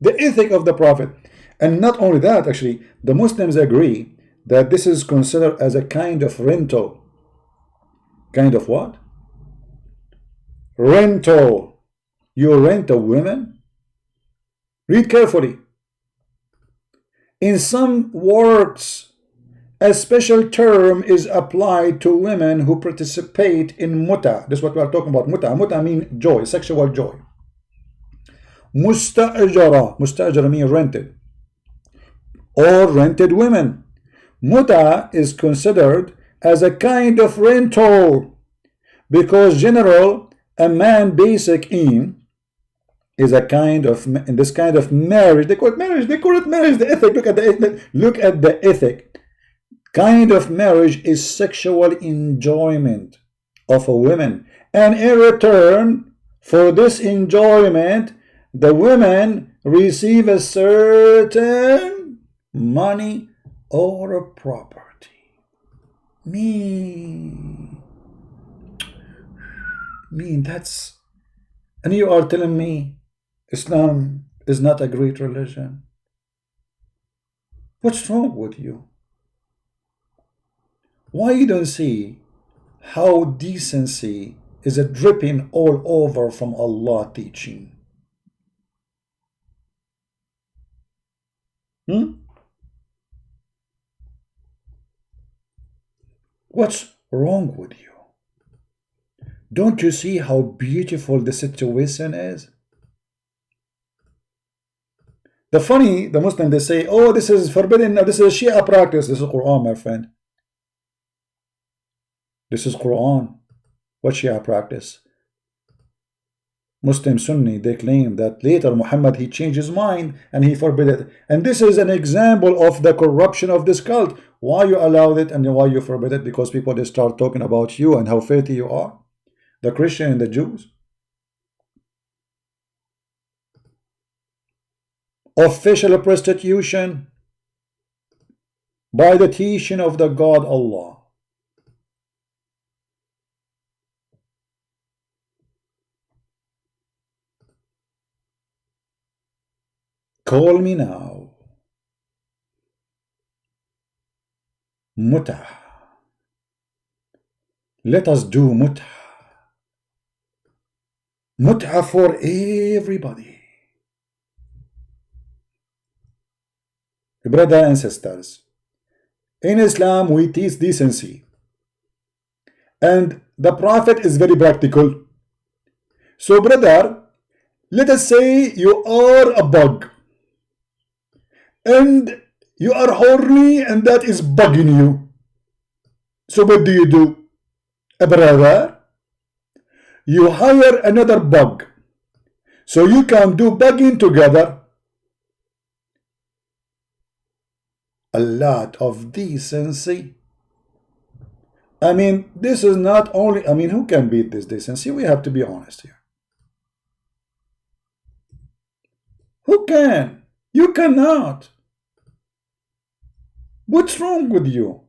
[SPEAKER 1] The ethic of the Prophet. And not only that, actually, the Muslims agree that this is considered as a kind of rental. Kind of what? Rental. You rent a woman? Read carefully. In some words, a special term is applied to women who participate in muta. This is what we are talking about. Muta. Muta means joy, sexual joy. Musta'jara. Musta'jara means rented. Or rented women. Muta is considered as a kind of rental because general a man basic in is a kind of, in this kind of marriage, they call it marriage, the ethic, look at the ethic. Kind of marriage is sexual enjoyment of a woman, and in return for this enjoyment the women receive a certain money or a property. That's, and you are telling me Islam is not a great religion? What's wrong with you? Why you don't see how decency is a dripping all over from Allah teaching? What's wrong with you? Don't you see how beautiful the situation is? The Muslim, they say, oh, this is forbidden, this is Shia practice. This is Quran, my friend. This is Quran. What Shia practice? Muslim Sunni, they claim that later Muhammad, he changed his mind and he forbid it. And this is an example of the corruption of this cult. Why you allowed it and why you forbid it? Because people, they start talking about you and how filthy you are. The Christian and the Jews. Official prostitution by the teaching of the God Allah. Call me now. Muta. Let us do muta. Muta for everybody. Brothers and sisters, in Islam we teach decency. And the Prophet is very practical. So brother, let us say you are a bug. And you are horny and that is bugging you. So what do? Brother, you hire another bug. So you can do bugging together. A lot of decency. I mean, this is not only, I mean, who can beat this decency? We have to be honest here. Who can? You cannot. What's wrong with you?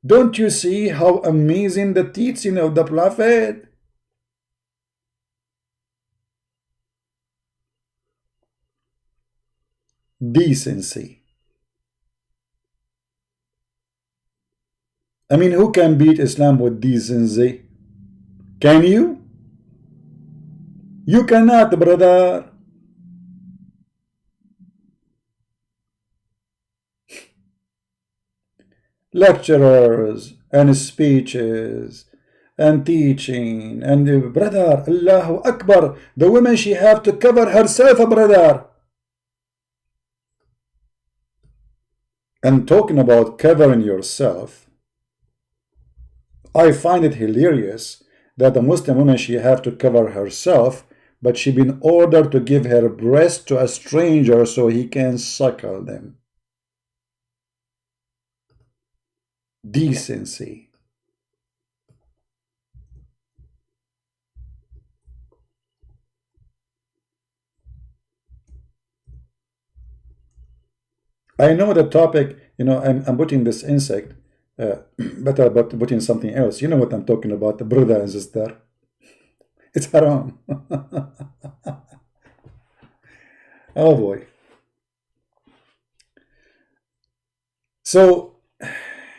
[SPEAKER 1] Don't you see how amazing the teaching of the Prophet? Decency. I mean, who can beat Islam with decency? Can you? You cannot, brother. Lecturers and speeches and teaching and brother, Allahu Akbar, the woman, she have to cover herself, brother. And talking about covering yourself, I find it hilarious that the Muslim woman, she have to cover herself, but she been ordered to give her breast to a stranger so he can suckle them. Decency. I know the topic, I'm putting this insect, but about putting something else. You know what I'm talking about, the brother and sister. It's haram. Oh boy. So,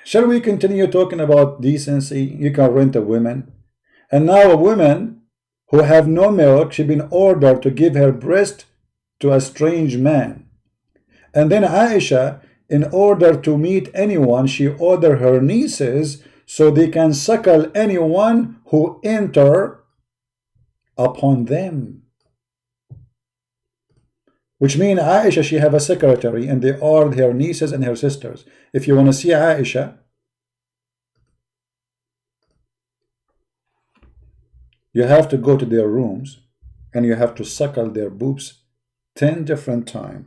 [SPEAKER 1] shall we continue talking about decency? You can rent a woman. And now a woman who have no milk, she been ordered to give her breast to a strange man. And then Aisha, in order to meet anyone, she ordered her nieces so they can suckle anyone who enter upon them. Which means Aisha, she have a secretary, and they are her nieces and her sisters. If you want to see Aisha, you have to go to their rooms and you have to suckle their boobs 10 different times.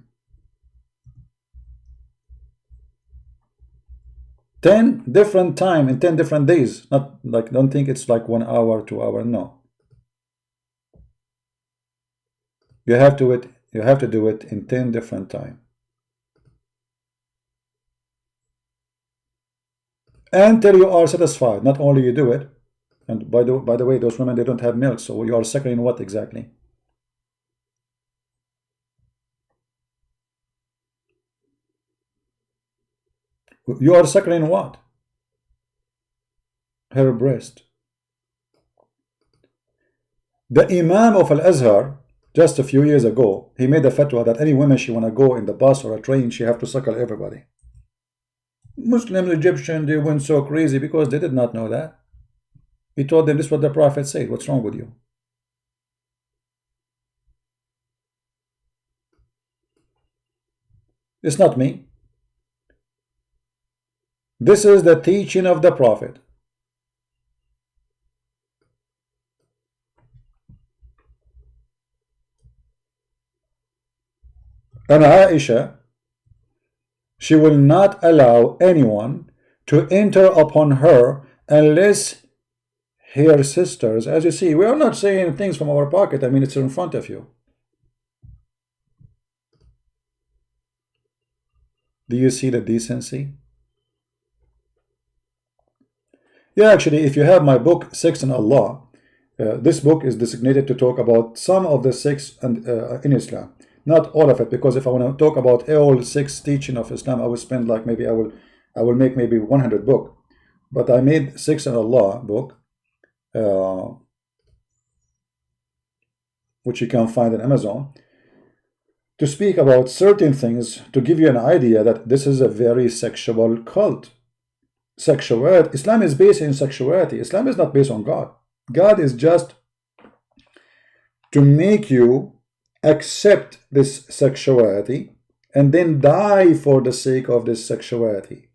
[SPEAKER 1] 10 different times in 10 different days. Not like, don't think it's like 1 hour, 2 hours. No. You have to do it in 10 different times. Until you are satisfied. Not only you do it, and by the way, those women, they don't have milk, so you are suckling what exactly? You are suckling what? Her breast. The Imam of Al-Azhar, just a few years ago, he made a fatwa that any woman she want to go in the bus or a train, she have to suckle everybody. Muslims, Egyptians, they went so crazy because they did not know that. He told them this is what the Prophet said. What's wrong with you? It's not me. This is the teaching of the Prophet. And Aisha, she will not allow anyone to enter upon her unless her sisters. As you see, we are not saying things from our pocket. I mean, it's in front of you. Do you see the decency? Yeah, actually, if you have my book, Sex and Allah, this book is designated to talk about some of the sex and in Islam. Not all of it, because if I want to talk about all 6 teaching of Islam, I will spend like maybe I will make maybe 100 book. But I made Sex and Allah book, which you can find on Amazon, to speak about certain things, to give you an idea that this is a very sexual cult. Sexuality, Islam is based in sexuality. Islam is not based on God. God is just to make you accept this sexuality and then die for the sake of this sexuality.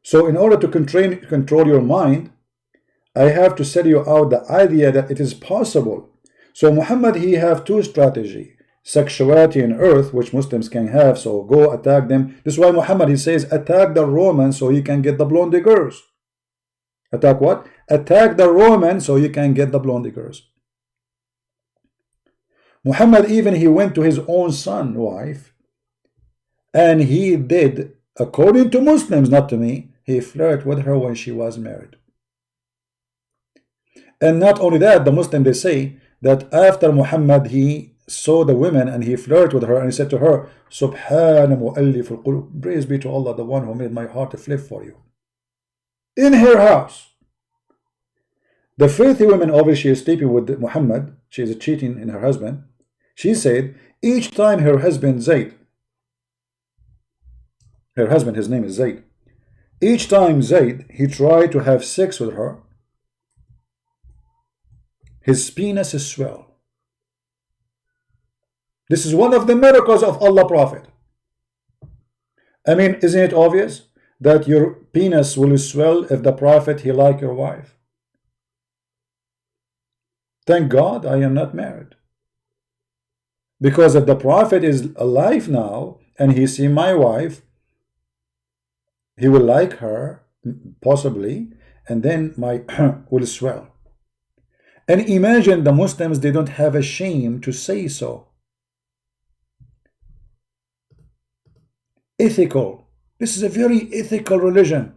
[SPEAKER 1] So in order to control your mind, I have to sell you out the idea that it is possible. So Muhammad, he have 2 strategies. Sexuality in earth, which Muslims can have, so go attack them. This is why Muhammad, he says, attack the Romans so he can get the blonde girls. Attack what? Attack the Romans so you can get the blonde girls. Muhammad, even he went to his own son wife, and he did, according to Muslims, not to me, he flirted with her when she was married. And not only that, the Muslim, they say that after Muhammad, he saw the women and he flirted with her and he said to her, Subhana mu'allif al-qulub, praise be to Allah, the one who made my heart to flip for you. In her house. The filthy woman, obviously, she is sleeping with Muhammad, she is cheating in her husband. She said, each time her husband Zayd, her husband, his name is Zayd, each time Zayd, he tried to have sex with her, his penis is swell. This is one of the miracles of Allah Prophet. I mean, isn't it obvious? that your penis will swell if the Prophet he like your wife. Thank God I am not married. Because if the Prophet is alive now and he see my wife, he will like her, possibly, and then my will swell. And imagine the Muslims, they don't have a shame to say so. Ethical. This is a very ethical religion.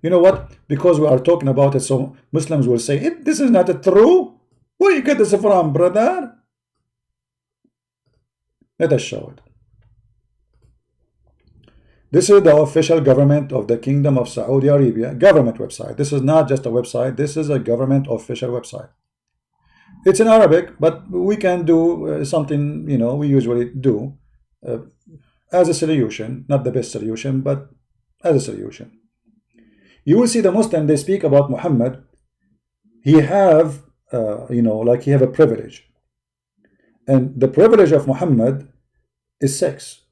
[SPEAKER 1] You know what? Because we are talking about it, so Muslims will say, this is not true. Where you get this from, brother? Let us show it. This is the official government of the Kingdom of Saudi Arabia, government website. This is not just a website. This is a government official website. It's in Arabic, but we can do something, you know, we usually do as a solution, not the best solution, but as a solution. You will see the Muslim, they speak about Muhammad. He have, you know, like he have a privilege. And the privilege of Muhammad is sex.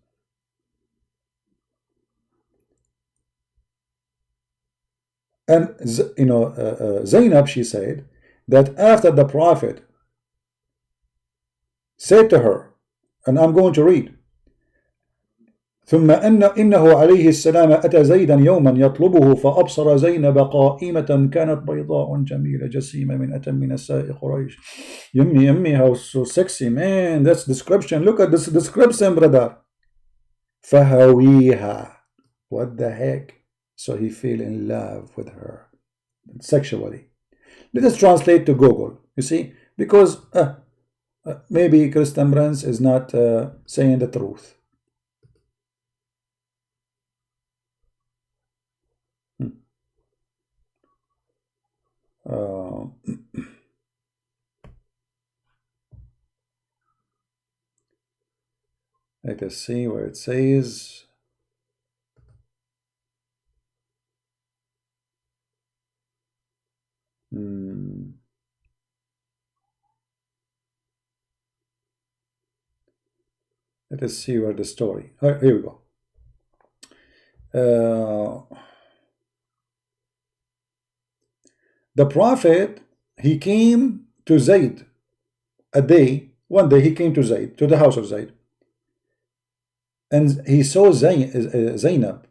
[SPEAKER 1] And, you know, Zainab, she said that after the Prophet said to her, and I'm going to read, ثم إنه عليه السلام أتى زيدا يوما يطلبه فأبصر زينب قائمة كانت بيضاء جميلة جسيمة من أتم نساء قريش. Yummy, how so sexy, man. That's description. Look at this description, brother. فهويها. What the heck? So he fell in love with her sexually. Let us translate to Google. You see, because maybe Christian Prince is not saying the truth. Let us see where it says. Let us see where the story. Here we go. The Prophet, he came to Zayd one day he came to Zayd, to the house of Zayd, and he saw Zainab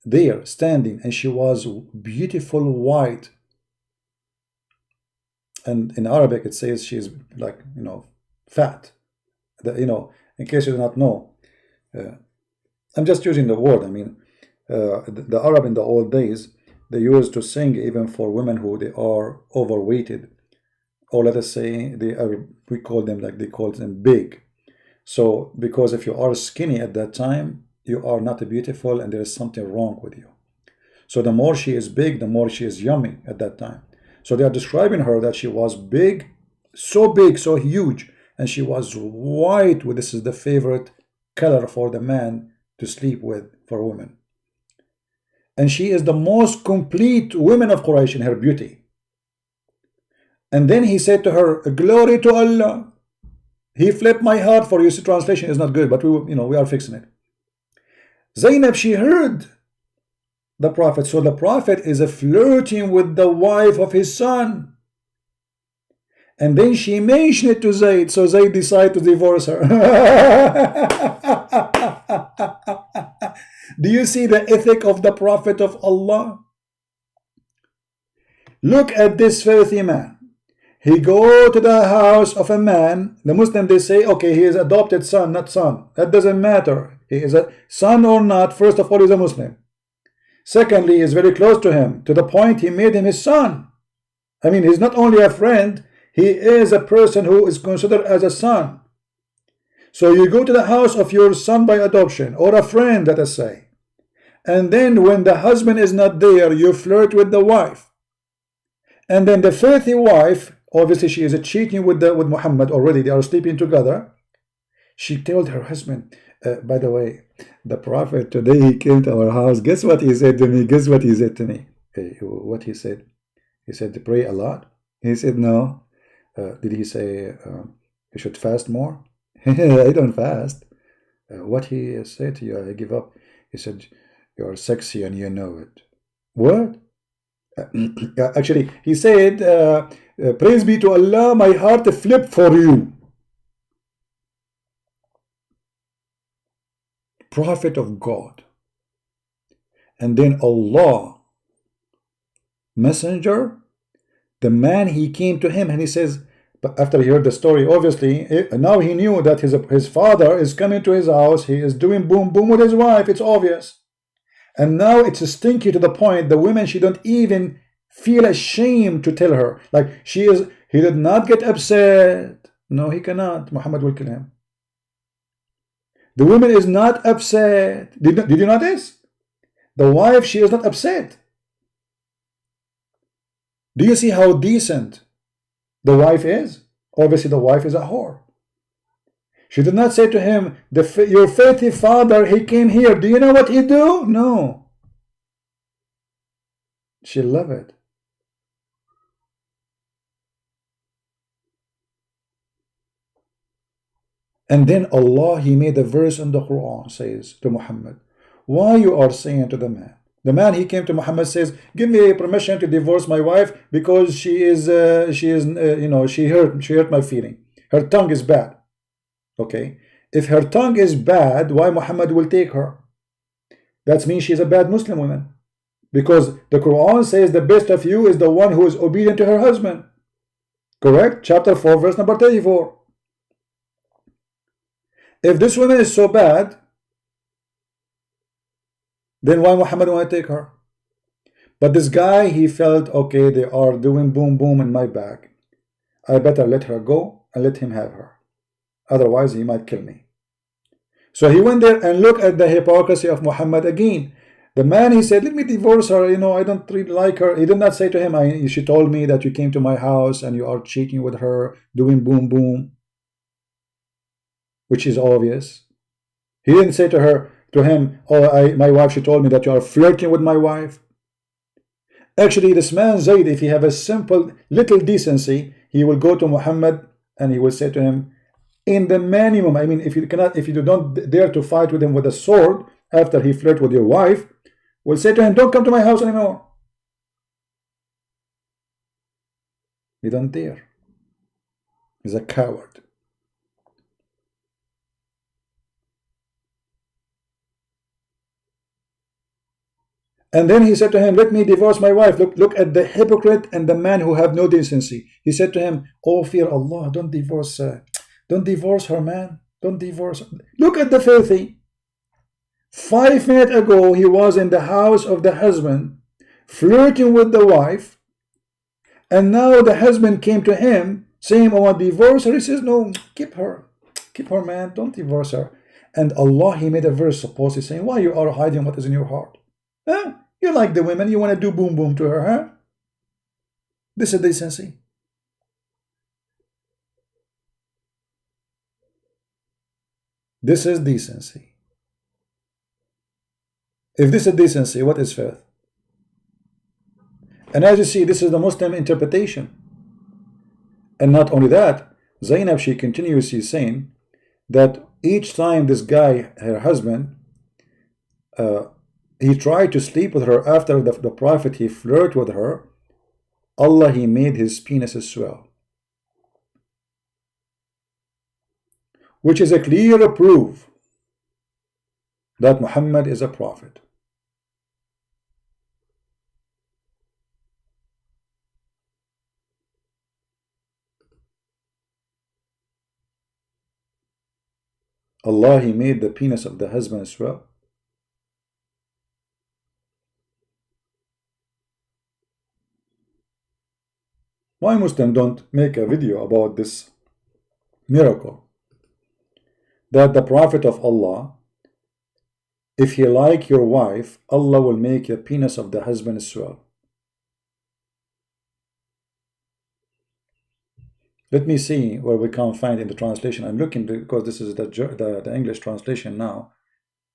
[SPEAKER 1] there standing, and she was beautiful white, and in Arabic it says she's like, you know, fat. You know, in case you do not know, I'm just using the word. I mean, the Arab in the old days, they used to sing even for women who they are overweighted, or let us say they are, we call them, like they call them big. So because if you are skinny at that time, you are not beautiful and there is something wrong with you. So the more she is big, the more she is yummy at that time. So they are describing her that she was big, so huge, and she was white. This is the favorite color for the man to sleep with for women. And she is the most complete woman of Quraysh in her beauty. And then he said to her, glory to Allah. He flipped my heart for you. See, translation is not good, but we are fixing it. Zainab, she heard the Prophet. So the Prophet is flirting with the wife of his son. And then she mentioned it to Zayd. So Zayd decided to divorce her. Do you see the ethic of the Prophet of Allah? Look at this filthy man. He go to the house of a man. The Muslim, they say, okay, he is adopted son, not son. That doesn't matter. He is a son or not. First of all, he's a Muslim. Secondly, he is very close to him, to the point he made him his son. I mean, he's not only a friend, he is a person who is considered as a son. So you go to the house of your son by adoption, or a friend, let us say. And then when the husband is not there, you flirt with the wife. And then the filthy wife, obviously she is cheating with Muhammad already. They are sleeping together. She told her husband, by the way, the Prophet today, he came to our house. Guess what he said to me? Guess what he said to me? What he said? He said to pray a lot. He said no. Did he say you should fast more? I don't fast. What he said to you, I give up. He said, You're sexy and you know it. What? Actually, he said, praise be to Allah, my heart flipped for you. Prophet of God. And then Allah, messenger, the man, he came to him and he says, but after he heard the story, obviously, now he knew that his father is coming to his house. He is doing boom boom with his wife. It's obvious. And now it's stinky to the point the women, she don't even feel ashamed to tell her. Like he did not get upset. No, he cannot. Muhammad will kill him. The woman is not upset. Did you notice? The wife, she is not upset. Do you see how decent the wife is? Obviously, the wife is a whore. She did not say to him, your faithful father, he came here. Do you know what he do? No. She loved it. And then Allah, he made a verse in the Quran, says to Muhammad, why you are saying to the man? The man, he came to Muhammad, says, give me permission to divorce my wife because she hurt my feeling. Her tongue is bad. Okay, if her tongue is bad, why Muhammad will take her? That means she's a bad Muslim woman, because the Quran says the best of you is the one who is obedient to her husband. Correct? Chapter 4, verse number 34. If this woman is so bad, then why Muhammad want to take her? But this guy, he felt, okay, they are doing boom boom in my back. I better let her go and let him have her. Otherwise, he might kill me. So he went there and looked at the hypocrisy of Muhammad again. The man, he said, let me divorce her. You know, I don't really like her. He did not say to him, she told me that you came to my house and you are cheating with her, doing boom boom, which is obvious. He didn't say to him, oh, my wife, she told me that you are flirting with my wife. Actually, this man Zayd, if he have a simple little decency, he will go to Muhammad and he will say to him, in the minimum, I mean, if you don't dare to fight with him with a sword after he flirt with your wife, will say to him, don't come to my house anymore. He don't dare. He's a coward. And then he said to him, let me divorce my wife. Look at the hypocrite and the man who have no decency. He said to him, oh, fear Allah, don't divorce her, man. Don't divorce her. Look at the filthy. 5 minutes ago, he was in the house of the husband, flirting with the wife. And now the husband came to him, saying, I want to divorce her. He says, no, keep her. Keep her, man. Don't divorce her. And Allah, he made a verse, supposedly saying, why you are hiding what is in your heart? Huh? You like the women, you want to do boom boom to her, huh? This is decency. This is decency. If this is decency, what is faith? And as you see, this is the Muslim interpretation. And not only that, Zainab, she continuously saying that each time this guy, her husband, he tried to sleep with her after the Prophet, he flirted with her, Allah, he made his penis swell. Which is a clear proof that Muhammad is a prophet. Allah, he made the penis of the husband swell. Why Muslims don't make a video about this miracle? That the Prophet of Allah, if he like your wife, Allah will make the penis of the husband swell. Let me see where we can find in the translation. I'm looking because this is the English translation now.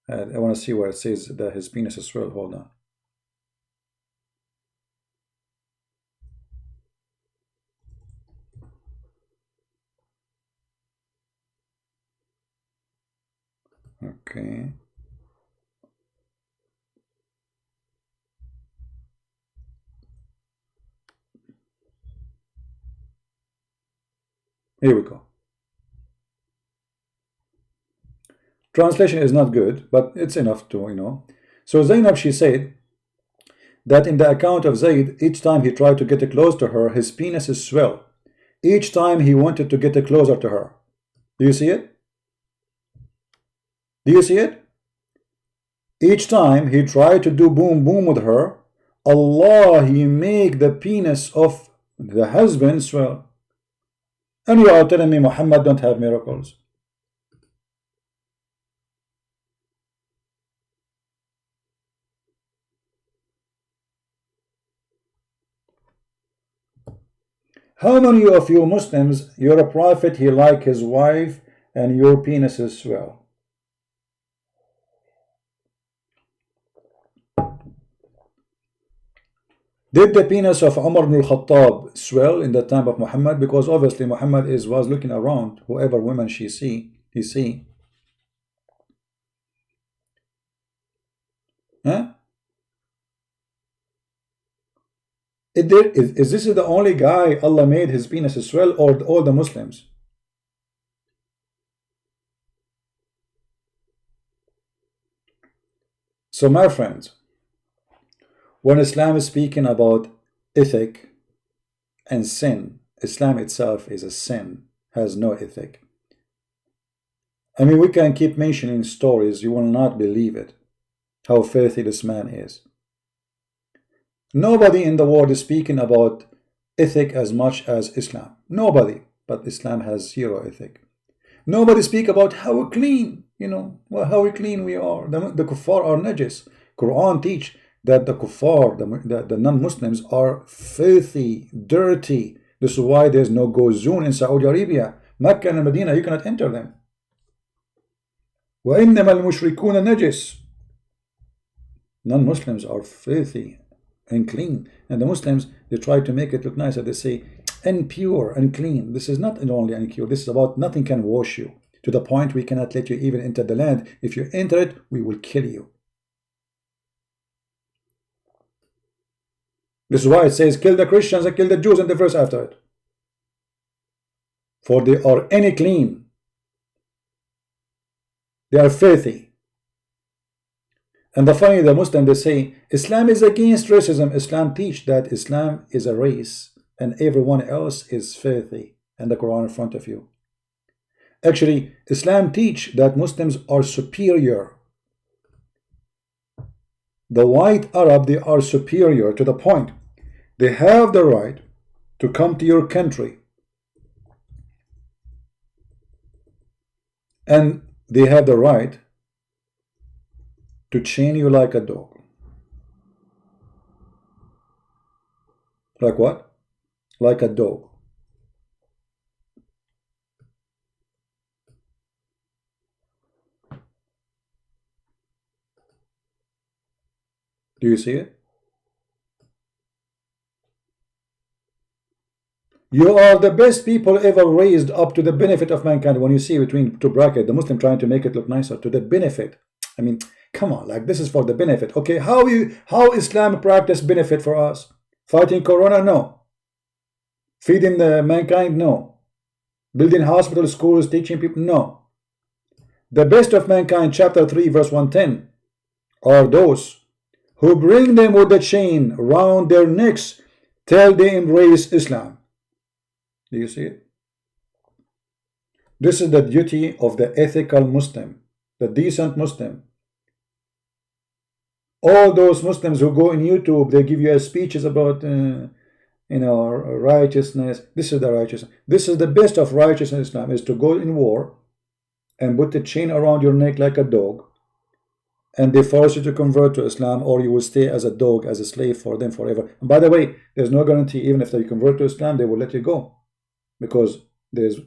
[SPEAKER 1] I want to see where it says that his penis is swell. Hold on. Okay. Here we go. Translation is not good, but it's enough to, you know. So Zainab, she said that in the account of Zayd, each time he tried to get close to her, his penis is swell. Each time he wanted to get closer to her. Do you see it? Do you see it? Each time he tried to do boom boom with her, Allah, he make the penis of the husband swell. And you are telling me Muhammad don't have miracles? How many of you Muslims, your prophet, he like his wife and your penis is swell? Did the penis of Umar ibn al-Khattab swell in the time of Muhammad? Because obviously Muhammad was looking around, whoever woman he see. Huh? Is this the only guy Allah made his penis swell, or all the Muslims? So my friends, when Islam is speaking about ethic and sin, Islam itself is a sin, has no ethic. I mean, we can keep mentioning stories, you will not believe it, how filthy this man is. Nobody in the world is speaking about ethic as much as Islam. Nobody. But Islam has zero ethic. Nobody speak about how clean, you know, well, how clean we are. The kuffar are najis. Quran teach that the kuffar, the non-Muslims are filthy, dirty. This is why there's no go zone in Saudi Arabia. Mecca and Medina, you cannot enter them. وَإِنَّمَا الْمُشْرِكُونَ نَجِسٌ. Non-Muslims are filthy and clean, and the Muslims, they try to make it look nicer. They say impure and clean. This is not only impure, this is about nothing can wash you, to the point we cannot let you even enter the land. If you enter it, we will kill you. This is why it says kill the Christians and kill the Jews in the verse after it, for they are any clean, they are filthy. And finally, the Muslim, they say Islam is against racism. Islam teach that Islam is a race and everyone else is filthy, and the Quran in front of you. Actually, Islam teach that Muslims are superior. The white Arab, they are superior to the point they have the right to come to your country, and they have the right to chain you like a dog. Like what? Like a dog. Do you see it? You are the best people ever raised up to the benefit of mankind. When you see between two brackets, the Muslim trying to make it look nicer, to the benefit. I mean, come on, like this is for the benefit. Okay, how Islam practice benefit for us? Fighting Corona? No. Feeding the mankind? No. Building hospitals, schools, teaching people? No. The best of mankind, chapter 3, verse 110, are those who bring them with a chain round their necks till they embrace Islam. Do you see it? This is the duty of the ethical Muslim, the decent Muslim. All those Muslims who go on YouTube, they give you speeches about righteousness. This is the righteousness. This is the best of righteousness in Islam, is to go in war and put the chain around your neck like a dog, and they force you to convert to Islam, or you will stay as a dog, as a slave for them forever. And by the way, there's no guarantee, even if they convert to Islam, they will let you go, because there's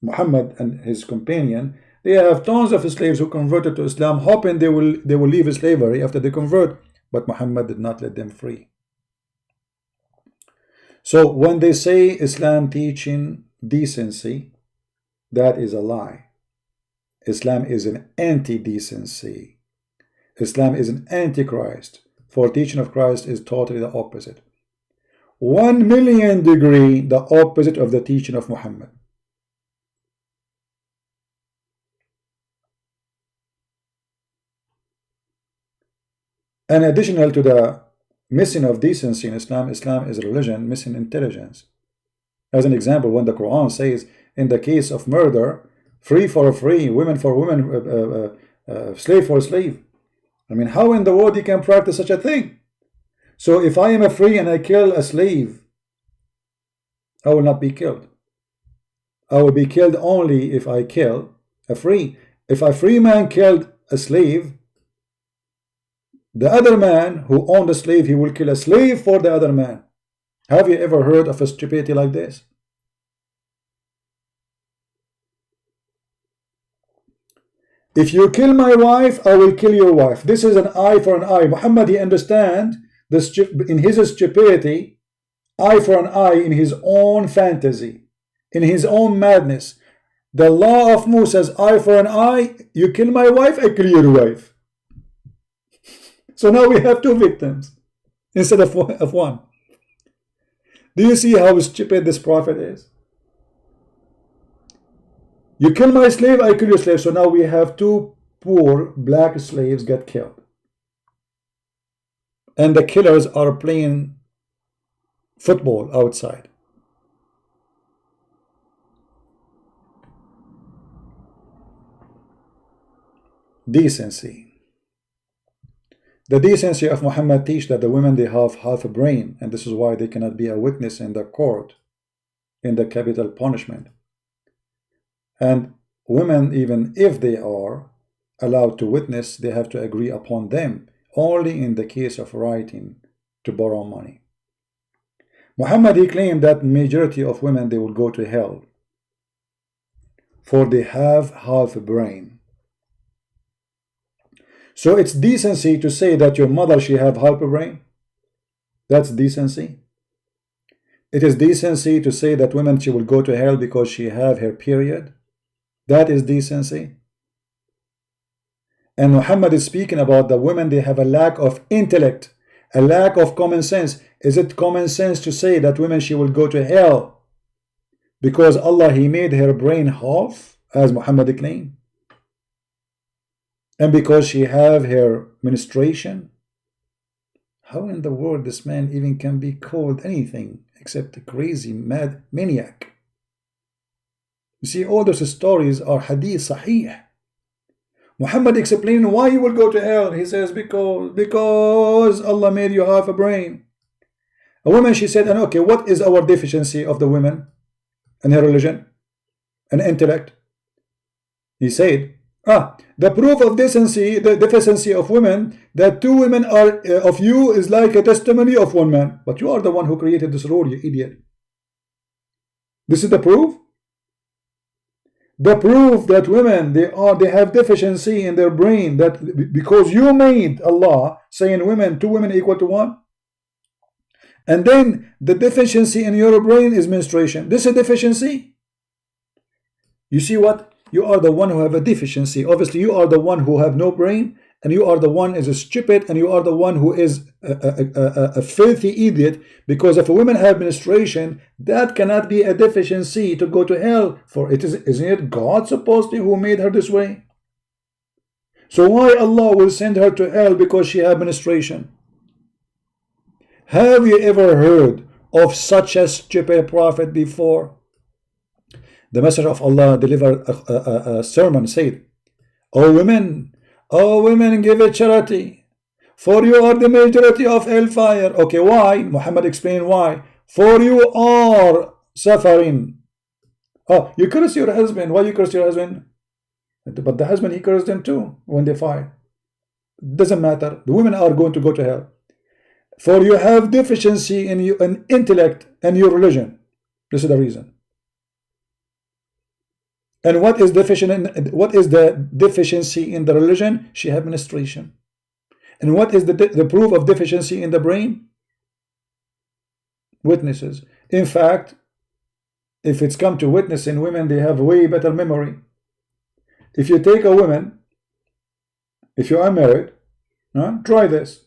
[SPEAKER 1] Muhammad and his companion. They have tons of slaves who converted to Islam, hoping they will leave slavery after they convert, but Muhammad did not let them free. So when they say Islam teaching decency, that is a lie. Islam is an anti-decency. Islam is an antichrist. For teaching of Christ is totally the opposite. 1,000,000 degree the opposite of the teaching of Muhammad. And additional to the missing of decency in Islam, Islam is a religion missing intelligence. As an example, when the Quran says in the case of murder, free for free, women for women, slave for slave. I mean, how in the world you can practice such a thing? So if I am a free and I kill a slave, I will not be killed. I will be killed only if I kill a free. If a free man killed a slave, the other man who owned a slave, he will kill a slave for the other man. Have you ever heard of a stupidity like this? If you kill my wife, I will kill your wife. This is an eye for an eye. Muhammad, he understands this in his stupidity, eye for an eye, in his own fantasy, in his own madness. The law of Moses, eye for an eye, you kill my wife, I kill your wife. So now we have two victims instead of one. Do you see how stupid this prophet is? You kill my slave, I kill your slave. So now we have two poor black slaves get killed. And the killers are playing football outside. Decency. The decency of Muhammad teach that the women, they have half a brain, and this is why they cannot be a witness in the court, in the capital punishment. And women, even if they are allowed to witness, they have to agree upon them only in the case of writing to borrow money. Muhammad, he claimed that majority of women, they will go to hell, for they have half a brain. So it's decency to say that your mother, she have half a brain. That's decency. It is decency to say that women, she will go to hell because she have her period. That is decency. And Muhammad is speaking about the women, they have a lack of intellect, a lack of common sense. Is it common sense to say that women, she will go to hell because Allah, he made her brain half, as Muhammad claimed? And because she have her menstruation? How in the world this man even can be called anything except a crazy mad maniac? You see, all those stories are hadith sahih. Muhammad explaining why you will go to hell. He says because Allah made you half a brain. A woman, she said, and okay, what is our deficiency of the women and her religion and intellect? He said, the proof of decency, the deficiency of women, that two women are of you is like a testimony of one man. But you are the one who created this rule, you idiot. This is the proof. The proof that women, they have deficiency in their brain, that because you made Allah saying women, two women equal to one. And then the deficiency in your brain is menstruation. This is deficiency. You see what? You are the one who have a deficiency. Obviously, you are the one who have no brain, and you are the one is a stupid, and you are the one who is a filthy idiot, because if a woman have menstruation, that cannot be a deficiency to go to hell. For it isn't it God supposedly who made her this way? So why Allah will send her to hell because she have menstruation? Have you ever heard of such a stupid prophet before? The Messenger of Allah delivered a sermon, said, O women, give a charity, for you are the majority of hellfire. Okay, why? Muhammad explained why. For you are suffering. Oh, you curse your husband. Why you curse your husband? But the husband, he cursed them too when they fight. Doesn't matter. The women are going to go to hell. For you have deficiency in intellect and your religion. This is the reason. And what is the deficiency in the religion? She have menstruation. And what is the proof of deficiency in the brain? Witnesses. In fact, if it's come to witnessing, women, they have way better memory. If you take a woman, if you are married, try this.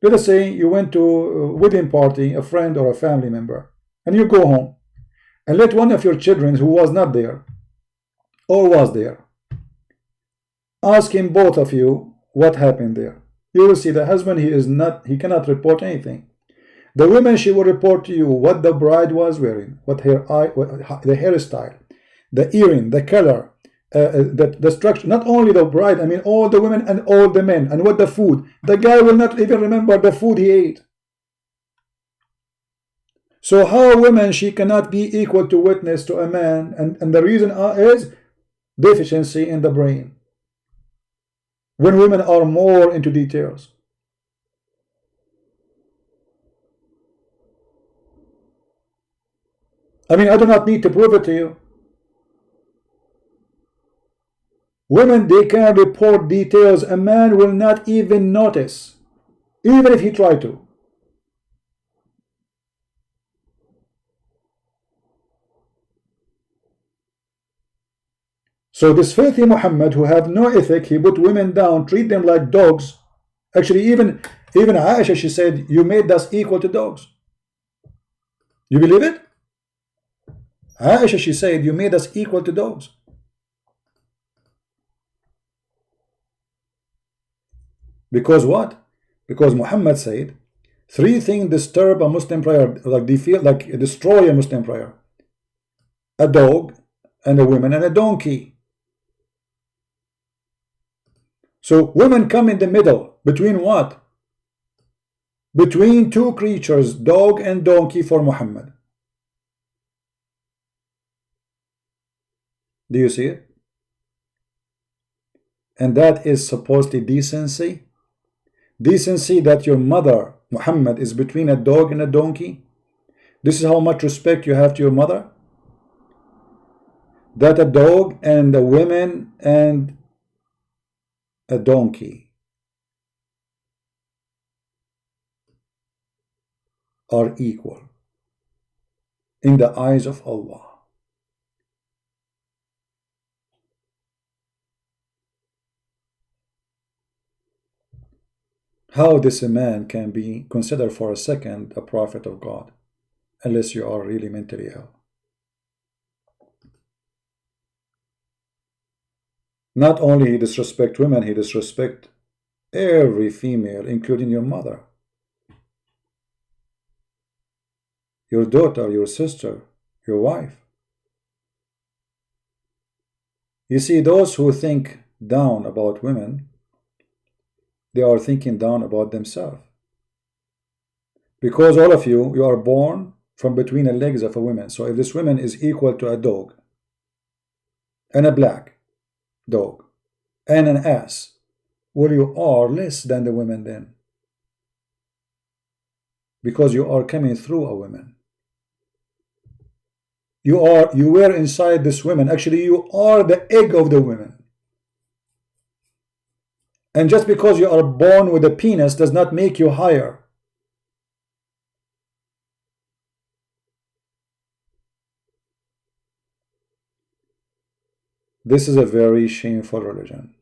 [SPEAKER 1] Let us say you went to a wedding party, a friend or a family member, and you go home, and let one of your children who was not there or was there, ask him, both of you, what happened there. You will see the husband, he cannot report anything. The woman, she will report to you what the bride was wearing, what the hairstyle, the earring, the color, the structure. Not only the bride, I mean all the women and all the men, and what the food. The guy will not even remember the food he ate. So how a woman, she cannot be equal to witness to a man, and the reason is deficiency in the brain. When women are more into details. I mean, I do not need to prove it to you. Women, they can report details a man will not even notice, even if he tried to. So this filthy Muhammad, who have no ethic, he put women down, treat them like dogs. Actually, even Aisha, she said, you made us equal to dogs. You believe it? Aisha, she said, you made us equal to dogs. Because what? Because Muhammad said, 3 things disturb a Muslim prayer, like they feel like destroy a Muslim prayer: a dog, and a woman, and a donkey. So women come in the middle between what? Between 2 creatures, dog and donkey, for Muhammad. Do you see it? And that is supposedly decency. Decency that your mother, Muhammad, is between a dog and a donkey. This is how much respect you have to your mother. That a dog and a woman and a donkey are equal in the eyes of Allah. How this a man can be considered for a second a prophet of God, unless you are really mentally ill. Not only he disrespect women, he disrespect every female, including your mother, your daughter, your sister, your wife. You see, those who think down about women, they are thinking down about themselves. Because all of you are born from between the legs of a woman. So if this woman is equal to a dog, and a black dog, and an ass, well, you are less than the women then. Because you are coming through a woman. You were inside this woman. Actually, you are the egg of the women. And just because you are born with a penis does not make you higher. This is a very shameful religion.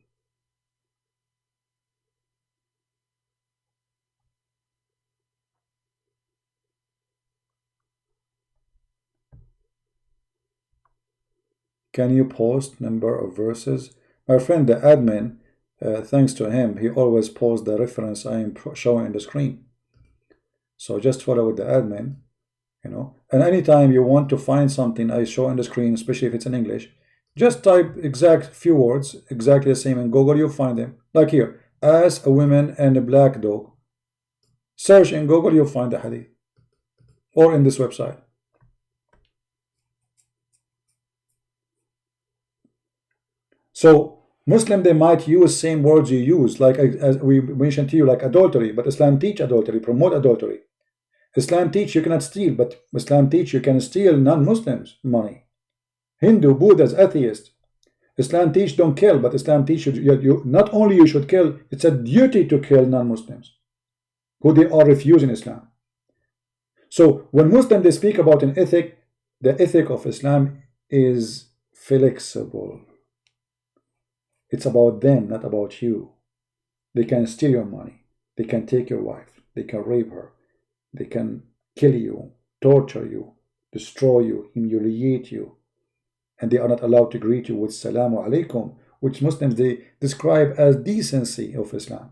[SPEAKER 1] Can you post number of verses? My friend, the admin, thanks to him, he always posts the reference I am showing on the screen. So just follow with the admin, you know. And anytime you want to find something I show on the screen, especially if it's in English, just type exact few words, exactly the same in Google, you'll find them. Like here, as a woman and a black dog. Search in Google, you'll find the hadith. Or in this website. So Muslim, they might use same words you use, like as we mentioned to you, like adultery, but Islam teach adultery, promote adultery. Islam teach you cannot steal, but Islam teach you can steal non-Muslims money. Hindu, Buddhas, atheists. Islam teach don't kill, but Islam teach you not only you should kill, it's a duty to kill non-Muslims who they are refusing Islam. So when Muslims they speak about an ethic, the ethic of Islam is flexible. It's about them, not about you. They can steal your money. They can take your wife. They can rape her. They can kill you, torture you, destroy you, humiliate you. And they are not allowed to greet you with As-salamu Alaikum, which Muslims they describe as decency of Islam.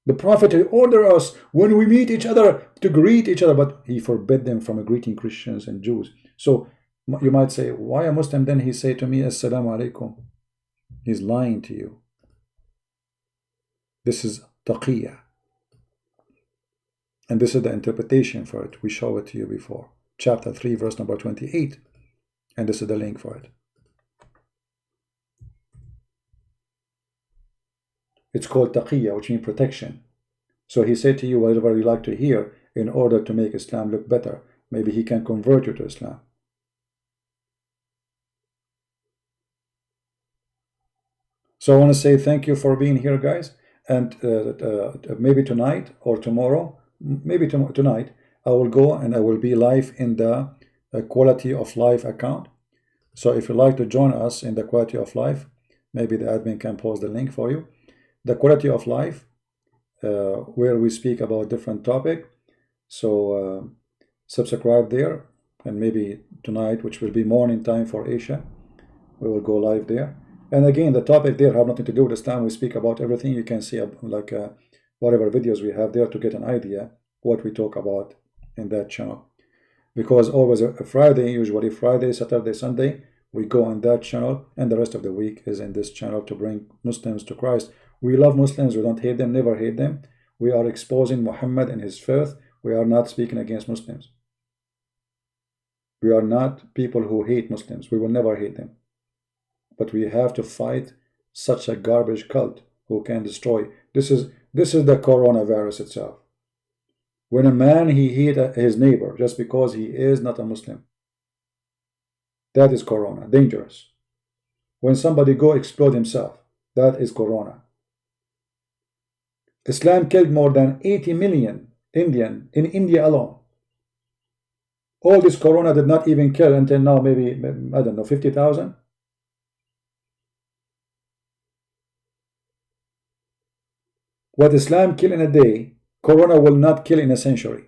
[SPEAKER 1] The Prophet ordered us when we meet each other to greet each other, but he forbid them from greeting Christians and Jews. So you might say, why a Muslim then he say to me, As-salamu Alaikum? He's lying to you. This is taqiyya. And this is the interpretation for it. We show it to you before. Chapter 3, verse number 28. And this is the link for it. It's called taqiyya, which means protection. So he said to you whatever you like to hear in order to make Islam look better. Maybe he can convert you to Islam. So I want to say thank you for being here, guys. And maybe tonight or tomorrow, maybe tonight, I will go and I will be live in the Quality of Life account. So if you'd like to join us in the Quality of Life, maybe the admin can post the link for you. The Quality of Life, where we speak about different topic. So subscribe there, and maybe tonight, which will be morning time for Asia, we will go live there. And again, the topic there have nothing to do with Islam. We speak about everything. You can see like whatever videos we have there to get an idea what we talk about in that channel. Because always a Friday, usually Friday, Saturday, Sunday, we go on that channel, and the rest of the week is in this channel to bring Muslims to Christ. We love Muslims. We don't hate them, never hate them. We are exposing Muhammad and his faith. We are not speaking against Muslims. We are not people who hate Muslims. We will never hate them. But we have to fight such a garbage cult who can destroy. This is the coronavirus itself. When a man he hate his neighbor just because he is not a Muslim, that is corona, dangerous. When somebody go explode himself, that is corona. Islam killed more than 80 million Indian in India alone. All this corona did not even kill until now, maybe, I don't know, 50,000. What Islam kill in a day, corona will not kill in a century.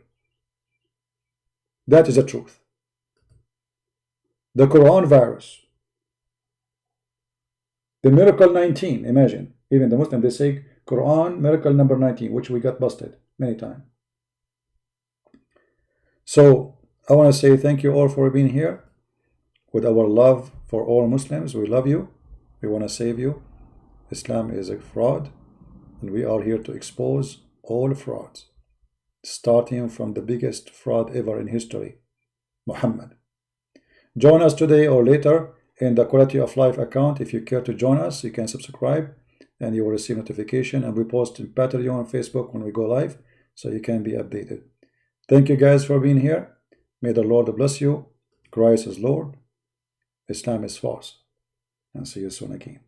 [SPEAKER 1] That is the truth. The coronavirus, the miracle 19, imagine, even the Muslim, they say Quran miracle number 19, which we got busted many times. So I want to say thank you all for being here. With our love for all Muslims, we love you. We want to save you. Islam is a fraud, and we are here to expose all frauds, starting from the biggest fraud ever in history, Muhammad. Join us today or later in the Quality of Life account. If you care to join us, you can subscribe and you will receive notification, and we post in Patreon on Facebook when we go live, so you can be updated. Thank you guys for being here. May the Lord bless you. Christ is Lord. Islam is false. And see you soon again.